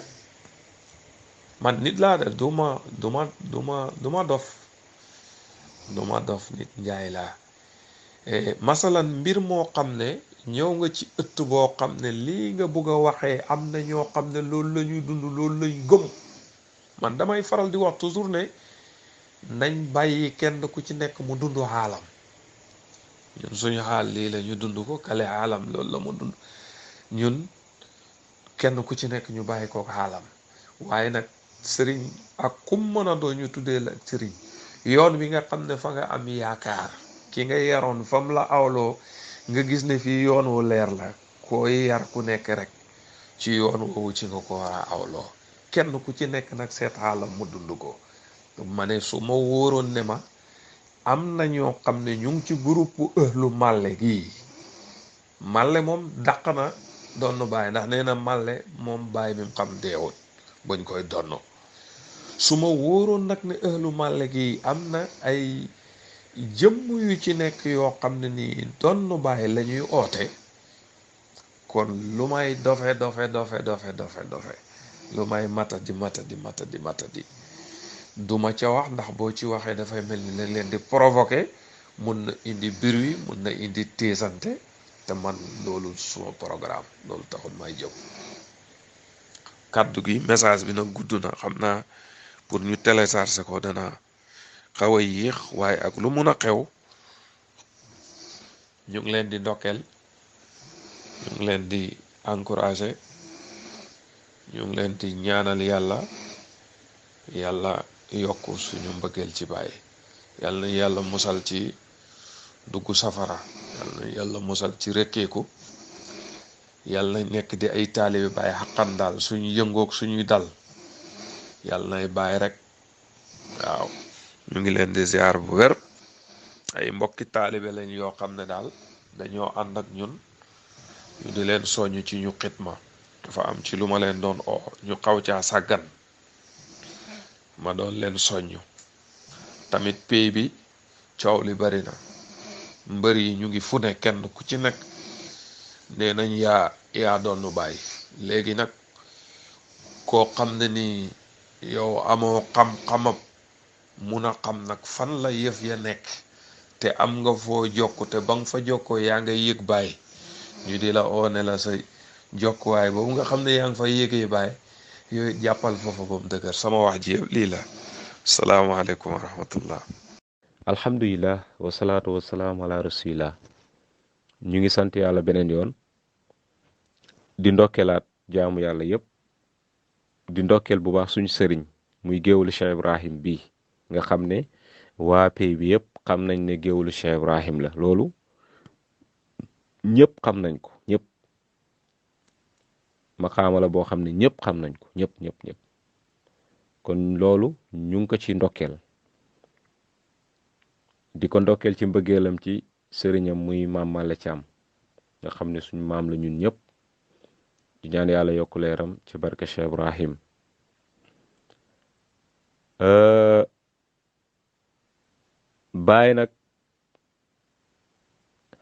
man nit laa de duma dof nit njaay laa. masalan mbir moo xam ne ñëw nga ci ëtt boo xam ne lii nga bëgg a waxee am na ñoo xam ne loolu la ñuy dund, loolu lañ gëm. man damay faral di wax toujours ne nañ bàyyi kenn ku ci nekk mu dund xaalam. ñun suñu xaal lii la ñu dund ko, kale xaalam loolu la mu dund, ñun kenn ku ci nekk ñu bàyyi kook xaalam. waaye nag sëriñ ak kum mën a doo ñu tuddee la sëriñ, yoon wi nga xam ne fa nga am yaakaar ki nga yaroon fam la awloo nga gis ne fii yoon wu leer la, koy yar ku nekk rek ci yoon woowu ci nga ko war a awloo. kenn ku ci nekk nag seet xaalam mu dund ko. ma ne su ma wóoroon ne ma am na ñoo xam ne ñu ngi ci groupe ëhlu màlle gii, màlle moom dàq na donn Baay, ndax nee na màlle moom Baay mi xam deewut bañ koy donn. su ma wóoroon nag ne ëhlu màlle gi am na ay jëmm yu ci nekk yoo xam ne nii donn Baay la ñuy oote, kon lu may dofe lu may matadi duma ca wax, ndax boo ci waxee dafay mel ni lañ leen di provoquer, mun na indi bruit, mun na indi téesante, te man loolu suma programme, loolu taxul may jóg. kàddu gi message bi nag gudd na, xam naa pour ñu télécharger ko dana xaw a yéex, waaye ak lu mun a xew ñu ngi leen di ndokkeel, ñu ngi leen di encourager, ñu ngi leen di ñaanal yàlla yokk suñu mbëggeel ci Baay. yàlla na yàlla musal ci dugg safara, yàlla na yàlla musal ci rekkeeku, yàlla na nekk di ay taalibe Baay xaqan daal, suñu yëngoog suñuy dal yàlla nay Baay rek. waaw ñu ngi leen di ziar bu wér, ay mbokki taalibe lañ yoo xam ne daal dañoo ànd ak ñun, ñu di leen soññ ci ñu xitma. dafa am ci lu ma leen doon ñu xaw caa sàggan, ma doon leen soññ tamit. pay bi coow li bari na, mbër yi ñu ngi fu ne, kenn ku ci nekk nee nañ yaa doonu Baay. léegi nag koo xam ne ni yow amoo xam-xamab mun a xam nag fan la yëf ya nekk, te am nga foo jokk, te ba nga fa jokkoo yaa nga yëg Baay, ñu di la oone la sa jokkuwaay boobu nga xam ne yaa ngi fa yëgee Baay, yooyu jàppal foofa ba mu dëgër. sama wax ji yëpp lii la. salaamaaleykum wa rahmatullah. alhamdulilah wasalaatu wasalaam ala rasulillah. ñu ngi sant yàlla beneen yoon, di ndokkeelaat jaamu yàlla yëpp, di ndokkeel bu baax suñu sëriñ muy géewulu Cheikh Ibrahim bi nga xam ne waa pay bi yëpp xam nañ ne géewulu Cheikh Ibrahim la. loolu ñëpp xam nañ ko, ñëpp maqaama la boo xam ne ñëpp xam nañ ko, ñëpp kon loolu ñu ngi ko ci ndokkeel, di ko ndokkeel ci mbëggeelam ci sëriñam muy maam Malla Thiam nga xam ne suñu maam la ñun ñëpp, di ñaan yàlla yokku leeram ci barke Cheikh Ibrahim. Baay nag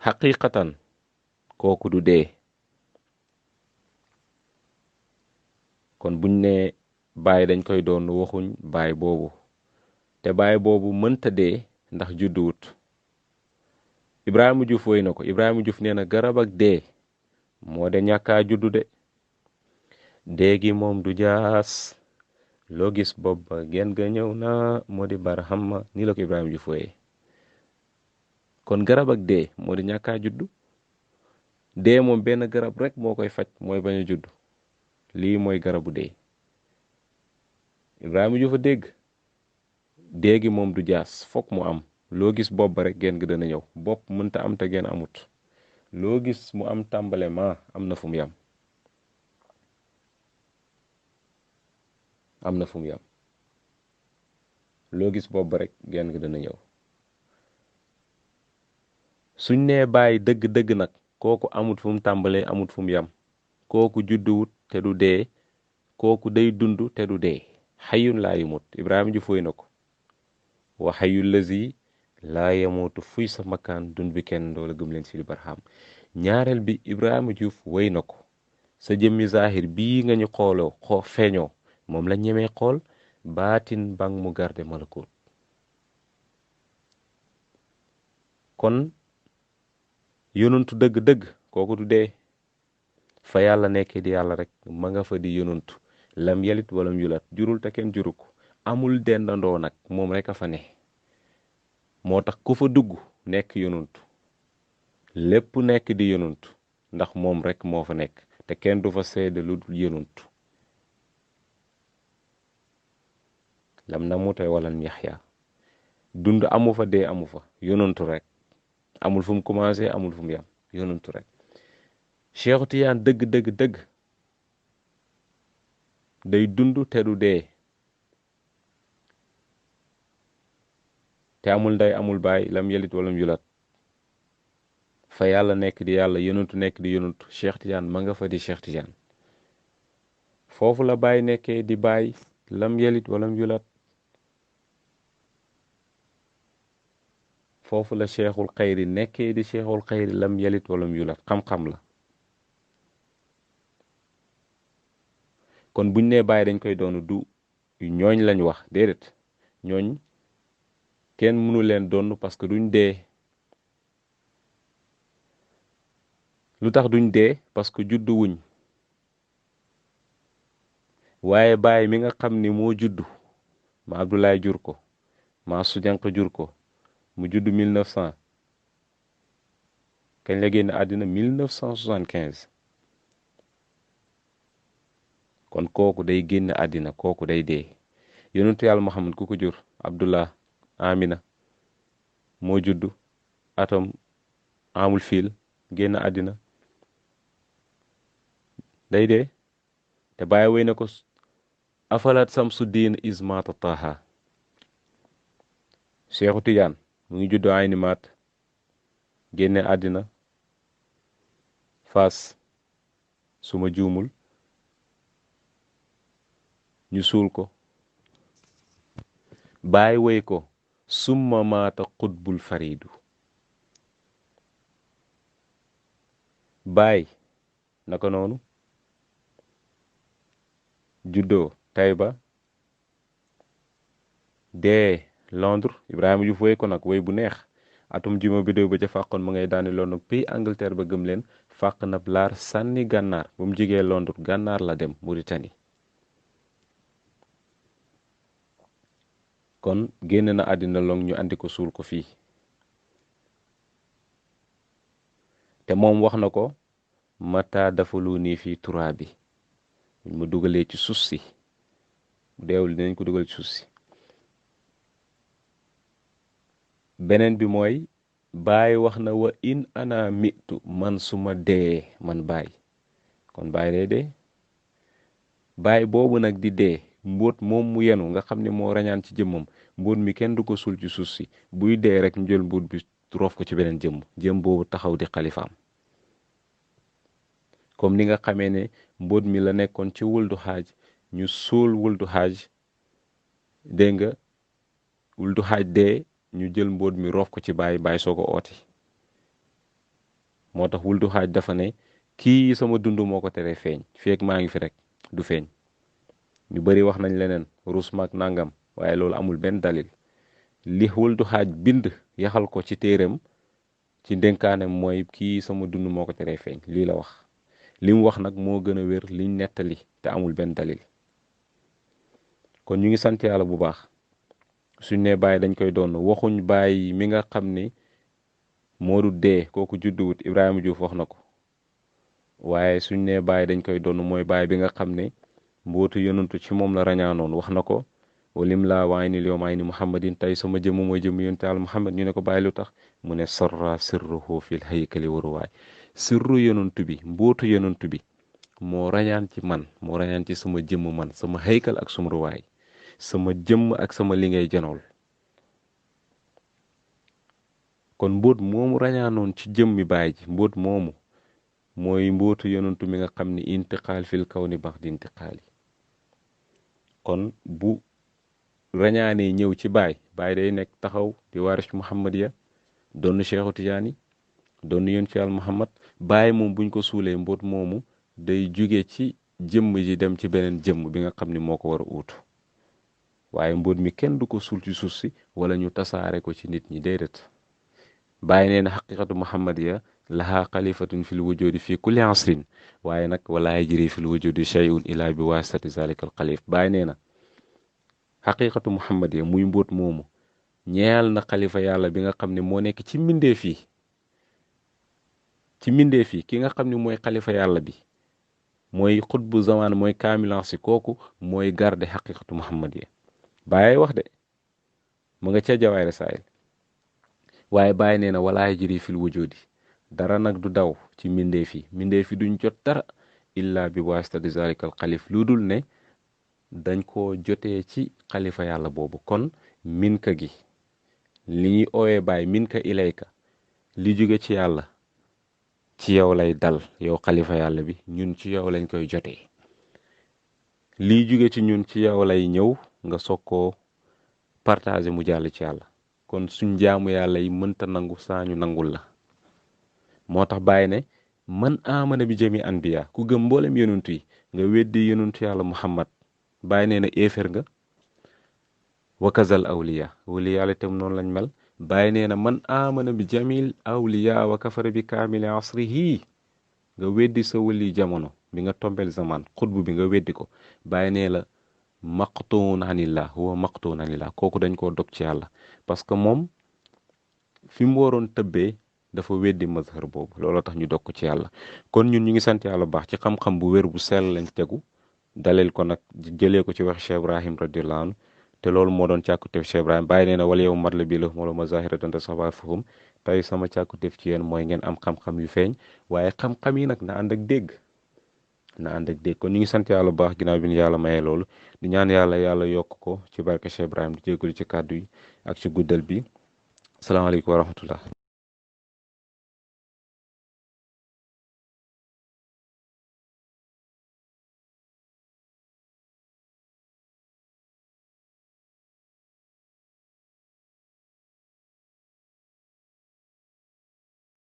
xaqiqatan kooku du dee, kon buñ ne baay dañ koy doon waxuñ baay boobu te baay boobu mënta dee ndax judduwut. Ibrahima Diouf woy na ko. Ibrahima Diouf nee na garab ak dee moo de ñàkkaa juddu de. dee gi moom du jaas loo gis bopp ba genn ga ñëw na moo di barahama ni la ko Ibrahima Diouf woyee. kon garab ak dee moo di ñàkkaa juddu. dee moom benn garab rek moo koy faj mooy bañ a juddu. lii mooy garabu dee. Ibrahima Diouf a dégg dee gi moom du jaas fokk mu am. loo gis bopp ba rek genn gi dana ñëw. bopp mënta am te genn amut. loo gis mu am tàmbalema am na fu mu yam. am na fu mu yam. loo gis bopp ba rek genn gi dana ñëw. suñ nee bàyyi dëgg-dëgg nag kooku amut fu mu tàmbalee amut fu mu yam. kooku judduwut te du dee. kooku day dund te du dee. xayun laa yamut. Ibrahima Diouf woy na ko. wa xayul lazi laa yamutu fuy sa makkaan dund bi kenn doola gëm leen si barham. ñaareel bi Ibrahima Diouf woy na ko. sa jëmmi zahir bii nga ñu xooloo feeñoo moom la ñemee xool. baatin bang mu garde malakut. kon yonuntu dëgg-dëgg kooku du dee. fa yàlla nekkee di yàlla rek ma nga fa di yonuntu. lam yelit walam yulat jurul te kenn juru ko. amul dendandoo nag moom rek a fa ne. moo tax ku fa dugg nekk yonuntu. lépp nekk di yonuntu ndax moom rek moo fa nekk te kenn du fa seede lu dul yonuntu. lam na mute walan yaxya dund amu fa dee amu fa yonuntu rek. amul fu mu commencé amul fu mu yam yonuntu rek. Cheikhu Tijaan dëgg dëgg dëgg day dund te du dee. te amul ndey amul baay lam yelit walam yulat. fa yàlla nekk di yàlla yonuntu nekk di yonuntu. Cheikh Tijaan ma nga fa di Cheikh Tijaan. foofu la baay nekkee di baay lam yelit walam yulat. foofu la cheikhul xayri nekkee di cheikhul xayri lam yelit walam yulat. xam-xam la. kon buñ nee bàyyi dañ koy doonu du ñooñ lañ wax déedéet. ñooñ kenn mënu leen doon parce que duñ dee. lu tax duñ dee parce que juddu wuñ. waaye bàyyi mi nga xam ni moo juddu ma Abdoulaye jur ko ma Sujanq jur ko mu juddu 1900 kañ la génn àddina 1975. kon kooku day génn àddina kooku day dee. yonentu yàlla Muhammad ku ko jur Abdullah Amina moo juddu atom amul fiil génn àddina day dee. te bàyyi wéy na ko afalat samsu diin ismata taha. Cheikhu Tijaan mu ngi juddu ayni maat génne àddina Faas suma juumul ñu suul ko. bàyyi wéy ko summa maata xutbul faridu. bàyyi naka noonu juddoo Tayba dee Londres. Ibrahima Diouf wéy ko nag wéy bu neex. atum juma bidéo ba ca fàqoon ma ngay daani loon nag pays Angleterre ba gëm leen fàq nab laar sànni gànnaar. ba mu jigee Londres gànnaar la dem Mauritanie. kon génn na àddina long ñu andi ko suul ko fii. te moom wax na ko mata dafalu nii fii turaa bi buñ ma dugalee ci suuf si deewul dinañ ko dugal ci suuf si. beneen bi mooy Baay wax na wa in ana mitu man suma dee man Baay. kon Baay day dee. Baay boobu nag di dee mbóot moom mu yenu nga xam ne moo rañaan ci jëmmam mbóot mi kenn du ko suul ci suuf si buy dee rek ñu jël mbóot bi roof ko ci beneen jëm boobu taxaw di xalifaam. comme ni nga xamee ne mbóot mi la nekkoon ci wuldu xaaj ñu suul wuldu xaaj dégg nga wuldu xaaj dee ñu jël mbóot mi roof ko ci Baay soo ko ooti. moo tax wuldu xaaj dafa ne kii sama dund moo ko teree feeñ feek maa ngi fi rek du feeñ. ñu bari wax nañ leneen rus maag nangam waaye loolu amul benn dalil li wuldu xaaj bind yaxal ko ci téereem ci ndénkaanem mooy kii sama dund moo ko teree feeñ lii la wax li mu wax nag moo gën a wér liñ nettali te amul benn dalil kon ñu ngi sant yàlla bu baax suñ ne bàyyi dañ koy doon waxuñ bàyyi mi nga xam ni moo du dee kooku judduwut Ibrahima Diouf wax na ko waaye suñ ne bàyyi dañ koy doon mooy bàyyi bi nga xam ne mbootu yonantu ci moom la rañaanoon wax na ko walim laa waay ni yow maay ni muhammadin tey sama jëmm mooy jëmm yonte al muhammad ñu ne ko bàyyi lu tax mu ne sarra sirruhu fil haykali waruwaay sirru yonantu bi mbootu yonantu bi moo rañaan ci man moo rañaan ci sama jëmm man sama haykal ak suma ruwaay sama jëmm ak sama li ngay janool kon mbóot moomu rañaanoon ci jëmmi baay ji mbóot moomu mooy mbóotu yonantu mi nga xam ni intiqaal fil kaw ni bax di intiqaal yi kon bu rañaanee ñëw ci baay day nekk taxaw di waaris muhammadiya doon Cheikhu Tijaani doon yoon ci al muhammad baay moom buñ ko suulee mbóot moomu day jóge ci jëmm ji dem ci beneen jëmm bi nga xam ni moo ko war a uutu waaye mbóot mi kenn du ko suul ci suuf si wala ñu tasaare ko ci nit ñi déedéet bàyyi nee na xaqiqatu muhammadiya lahaa xalifatun fil wujudi fi kulli asrin waaye nag wala yajri fil wujudi shay'un ila bi wasitati zalika al xalif bàyyi nee na xaqiqatu muhammadiya muy mbóot moomu ñeel na xalifa yàlla bi nga xam ne moo nekk ci mbindeef yi ki nga xam ne mooy xalifa yàlla bi mooy xutbu zaman mooy kaamilansi kooku mooy garde xaqiqatu muhammadiya bàyyi wax de mu nga ca jawaay rasaayil waaye bàyyi nee na wala yajri fil wujudi dara nag du daw ci mbindeef yi duñ jot dara illa bi wasitati zalika al xalif lu dul ne dañ ko jotee ci xalifa yàlla boobu kon minka gi li ñuy oowee bàyyi minka ilayka li jóge ci yàlla ci yow lay dal yow xalifa yàlla bi ñun ci yow lañ koy jotee lii jóge ci ñun ci yow lay ñëw nga soog koo partager mu jàll ci yàlla kon suñ jaamu yàlla yi mënta nangu saa ñu nangul la moo tax bàyyi ne man amana bi jami anbiya ku gëm mboolem yonantu yi nga weddi yonantu yàlla muhammad bàyyi nee na éefér nga wakazal awliya awliya la tam noonu lañ mel bàyyi nee na man amana bi jamil awliya wa kafara bi kaamili asrihi nga weddi sa wali jamono bi nga tombel zaman xutbu bi nga weddi ko bàyyi nee la maqtuun anillah huwa maqtuun anillah kooku dañ koo dog ci yàlla parce que moom fi mu waroon tëbbee dafa weddi mazhar boobu looloo tax ñu dog ko ci yàlla kon ñun ñu ngi sant yàlla baax ci xam-xam bu wér bu sell lañ tegu daleel ko nag jëlee ko ci wax Cheikh Ibrahim radiyallahu anhu te loolu moo doon càkkuteef Cheikh Ibrahim bàyyi nee na wala yow mat la bii la moo ma zahiratan tasawafuhum tey sama càkkuteef ci yéen mooy ngeen am xam-xam yu feeñ waaye xam-xam yi nag na ànd ak dégg kon ñu ngi sant yàlla bu baax ginnaaw bi ñu yàlla mayee loolu di ñaan yàlla yokk ko ci barke Cheikh Ibrahim di jégalu ci kàddu yi ak ci guddal bi salaamaaleykum wa rahmatullah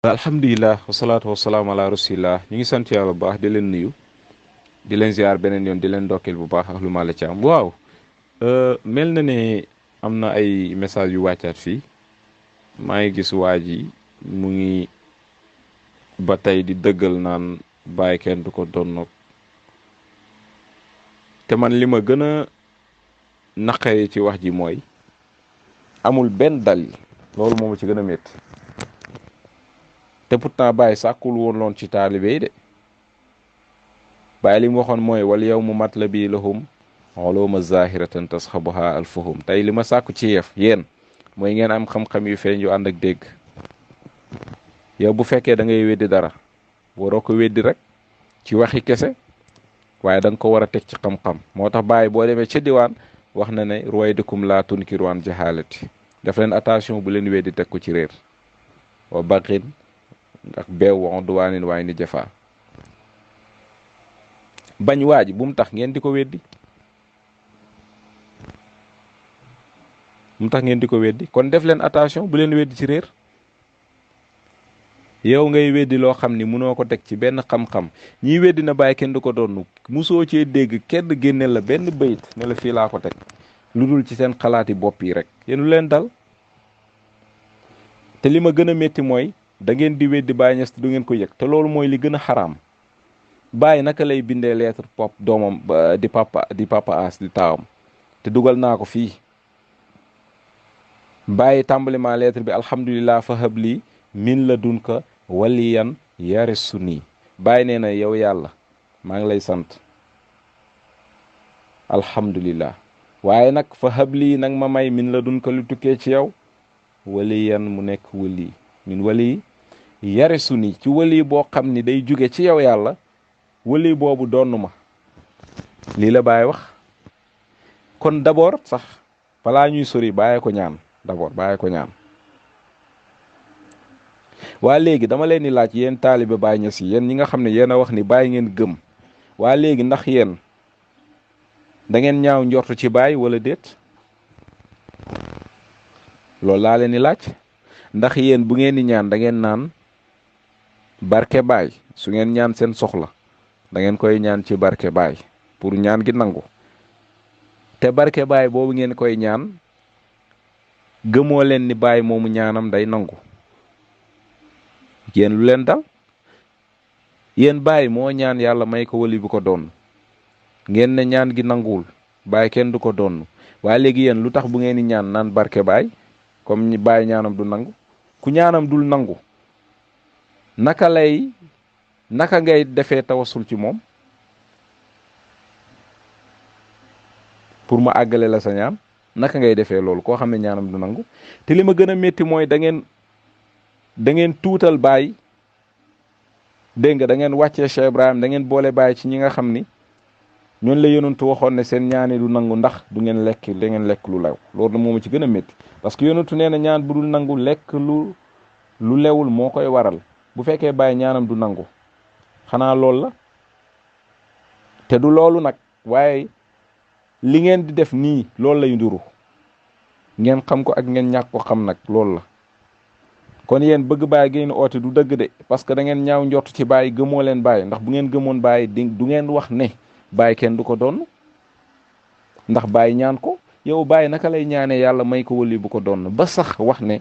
alhamdulilah wasalaatu wasalaamu ala rasulillah ñu ngi sant yàlla bu baax di leen nuyu di leen ziar beneen yoon di leen ndokkeel bu baax ak lu ma la ci am waaw mel na ne am na ay message yu wàccaat fii maa ngi gis waa ji mu ngi ba tey di dëggal naan bàyyi kenn du ko donn te man li ma gën a naqare ci wax ji mooy amul benn dalil loolu moom ci gën a métti te pourtant Baye sàkkul woon loon ci taalibe yi de Baye li mu waxoon mooy wal yawmu matlabi lahum uluma zahiratan tasxabuha alfuhum tey li ma sàkku ci yéen mooy ngeen am xam-xam yu feeñ yu ànd ak dégg yow bu fekkee da ngay weddi dara waroo ko weddi rek ci waxi kese waaye da nga ko war a teg ci xam-xam moo tax Baye boo demee ca diwaan wax na ne ruwaydukum laa tunkiru an jahalati def leen attention bu leen weddi teg ko ci réer wa baqin ak beew wa duwaanin waaye ni jafaa bañ waa ji bu mu tax ngeen di ko weddi kon def leen attention bu leen weddi ci réer yow ngay weddi loo xam ni munoo ko teg ci benn xam-xam. ñiy weddi na bàyyi kenn du ko doon musoo cee dégg kenn génne la benn bayit ne la fii laa ko teg lu dul ci seen xalaati bopp yi rek yéen lu leen dal. te li ma gën a métti mooy da ngeen di weddi Baye Niass du ngeen ko yëg te loolu mooy li gën a xaraam. Baye naka lay bindee lettre pop doomam di papa as di taawam te dugal naa ko fii. Baye tàmbaliment lettre bi alhamdulilah fa habli min la dunka waliyan yarisuni. Baye nee na yow yàlla maa ngi lay sant alhamdulilah waaye nag fa habli nag ma may min la dunka lu tukkee ci yow waliyan mu nekk wali min wali yarisuni ci wali boo xam ni day jóge ci yow yàlla wali boobu donn ma. lii la Baye wax. kon d'abord sax balaa ñuy sori bàyyi ko ñaan d'abord bàyyi ko ñaan. waa léegi dama leen di laaj yéen taalibe Baye Niass yi yéen ñi nga xam ne yéen a wax ni Baye ngeen gëm waa léegi ndax yéen da ngeen ñaaw njortu ci Baye wala déet loolu laa leen di laaj. ndax yéen bu ngeen di ñaan da ngeen naan barke Baye su ngeen ñaan seen soxla da ngeen koy ñaan ci barke Baye pour ñaan gi nangu te barke Baye boobu ngeen koy ñaan gëmoo leen ni Baye moomu ñaanam day nangu. yéen lu leen dal yéen Baye moo ñaan yàlla may ko wali bu ko doon ngeen ne ñaan gi nanguwul Baye kenn du ko doon waaye léegi yéen lu tax bu ngeen di ñaan naan barke Baye comme ñi Baye ñaanam du nangu ku ñaanam dul nangu naka ngay defee tawasul ci moom pour mu àggale la sa ñaan naka ngay defee loolu koo xam ne ñaanam du nangu. te li ma gën a métti mooy da ngeen tuutal Baye dégg nga da ngeen wàccee Cheikh Ibrahim da ngeen boole Baye ci ñi nga xam ni ñoon la yonentu waxoon ne seen ñaani du nangu ndax da ngeen lekk lu lew loolu moom ci gën a métti parce que yonentu nee na ñaan bu dul nangu lekk lu lewul moo koy waral bu fekkee Baye ñaanam du nangu xanaa loolu la te du loolu nag waaye li ngeen di def nii loolu lay nduru ngeen xam ko ak ngeen ñàkk ko xam nag loolu la. kon yéen bëgg Baye ngeen oote du dëgg de parce que da ngeen ñaaw njort ci Baye gëmoo leen Baye ndax bu ngeen gëmoon Baye du ngeen wax ne Baye kenn du ko doon ndax Baye ñaan ko yow Baye naka lay ñaanee yàlla may ko wali bu ko doon ba sax wax ne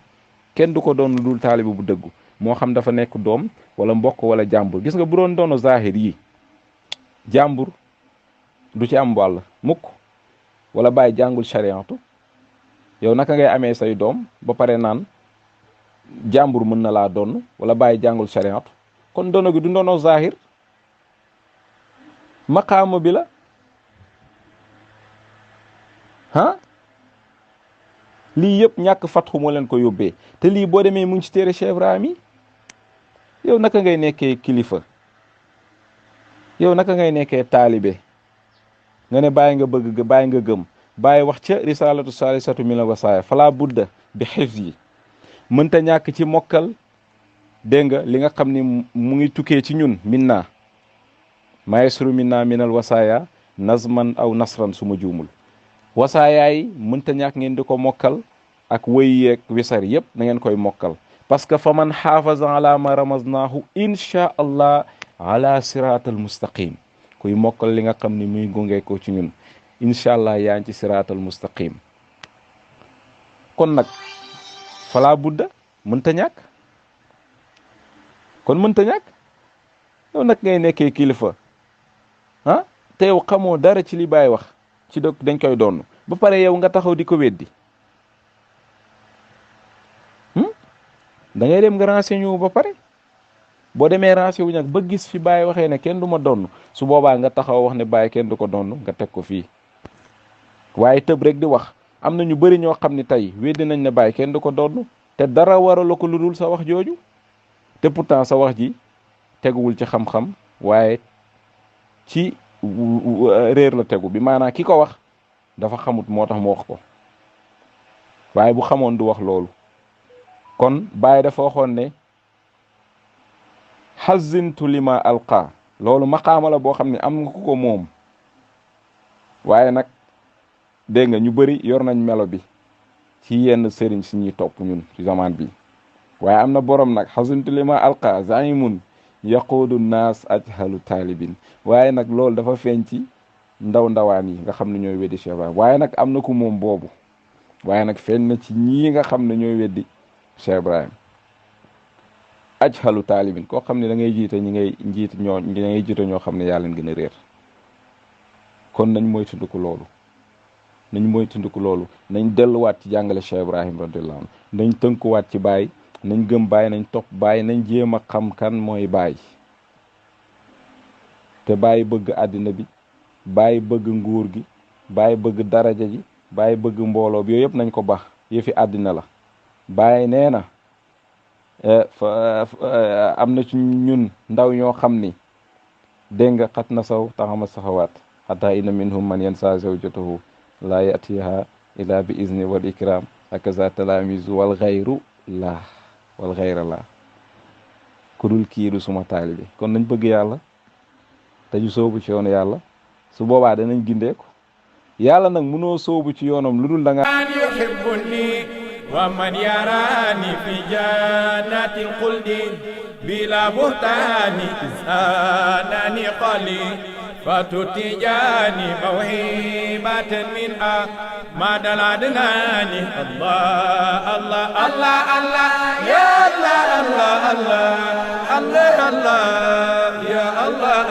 kenn du ko doon dul taalibe bu dëggu moo xam dafa nekk doom wala mbokk wala jàmbur. gis nga bu doon doonu zahir yi jàmbur du ci am wàll mukk wala Baye jàngul chariatu yow naka ngay amee say doom ba pare naan jàmbur mën na laa donn wala Baye jàngul chariatu kon dono gi du ndono zahir maqaama bi la lii yëpp ñàkk fatxu moo leen ko yóbbee te lii boo demee mu ngi ci téere Cheikh Ibrahim yi yow naka ngay nekkee kilifa yow naka ngay nekkee taalibe nga ne Baye nga bëgg Baye nga gëm Baye wax ca risalatu salisatu min wasaaya fala budda bi xifz yi mënta ñàkk ci mokkal dégg nga li nga xam ni mu ngi tukkee ci ñun minna maestru minna minal wasaaya nazman aw nasran su ma juumul wasaayaay mënta ñàkk ngeen di ko mokkal ak wëy yeeg wisar yëpp na ngeen koy mokkal parce que fa man xaafaza ala ma ramaznaahu insha allah ala siratal mustaqim kuy mokkal li nga xam ni muy gunge ko ci ñun incha allah yaa ngi ci siratal mustaqim kon nag fala budda mënta ñàkk kon mënta ñàkk yow nag ngay nekkee kilifa te yow xamoo dara ci li Baye wax ci dëkk dañ koy doon ba pare yow nga taxaw di ko weddi da ngay dem nga renseigné wu ba pare boo demee renseigné wu nag ba gis fi Baye waxee ne kenn du ma donn su boobaa nga taxaw wax ne Baye kenn du ko donn nga teg ko fii waaye tëb rek di wax am na ñu bëri ñoo xam ne tey weddi nañ ne Baye kenn du ko donn te dara waralu ko lu dul sa wax jooju te pourtant sa wax ji teguwul ci xam-xam waaye ci réer la tegu bi maanaam ki ko wax dafa xamut moo tax mu wax ko waaye bu xamoon du wax loolu kon Baye dafa waxoon ne xazintu lima alqa loolu maqaama la boo xam ne am nga ko moom waaye nag dégg nga ñu bëri yor nañ melo bi ci yenn sëriñ si ñuy topp ñun ci zaman bi waaye am na borom nag xasuntu li ma alqa zaimun yaquudu naas ajhalu taalibin waaye nag loolu dafa feeñ ci ndawaan yi nga xam ne ñooy weddi Cheikh Ibrahim waaye nag am na ku moom boobu waaye nag feeñ na ci ñii nga xam ne ñooy weddi Cheikh Ibrahim ajhalu taalibin koo xam ne da ngay jiite ñoo xam ne yaa leen gën a réer kon nañ moytandiku loolu nañ delluwaat ci jàngale Cheikh Ibrahim radiyallahu anhu nañ tënkuwaat ci Baay nañ gëm Baay nañ topp Baay nañ jéem a xam kan mooy Baay te Baay bëgg àddina bi Baay bëgg nguur gi Baay bëgg daraja ji Baay bëgg mbooloo bi yooyu yëpp nañ ko baax yëfi àddina la Baay nee na am na ci ñun ndaw ñoo xam ni dégg nga xat na saw taxama saxawaat xataa inna minhum man yansa zawjatahu laa yatiha ila bi izni wal ikram akaza talamizu wal xayru laa wal xayra laa ku dul kii du suma taalibe kon nañ bëgg yàlla te ñu soobu ci yoonu yàlla su boobaa danañ gindeeku yàlla nag mënoo soobu ci yoonam lu dul da nga ومن يراني في جنات الخلد بلا بهتان إنسانني قلي فتتجاني موهبة من مدى العدنان الله الله الله الله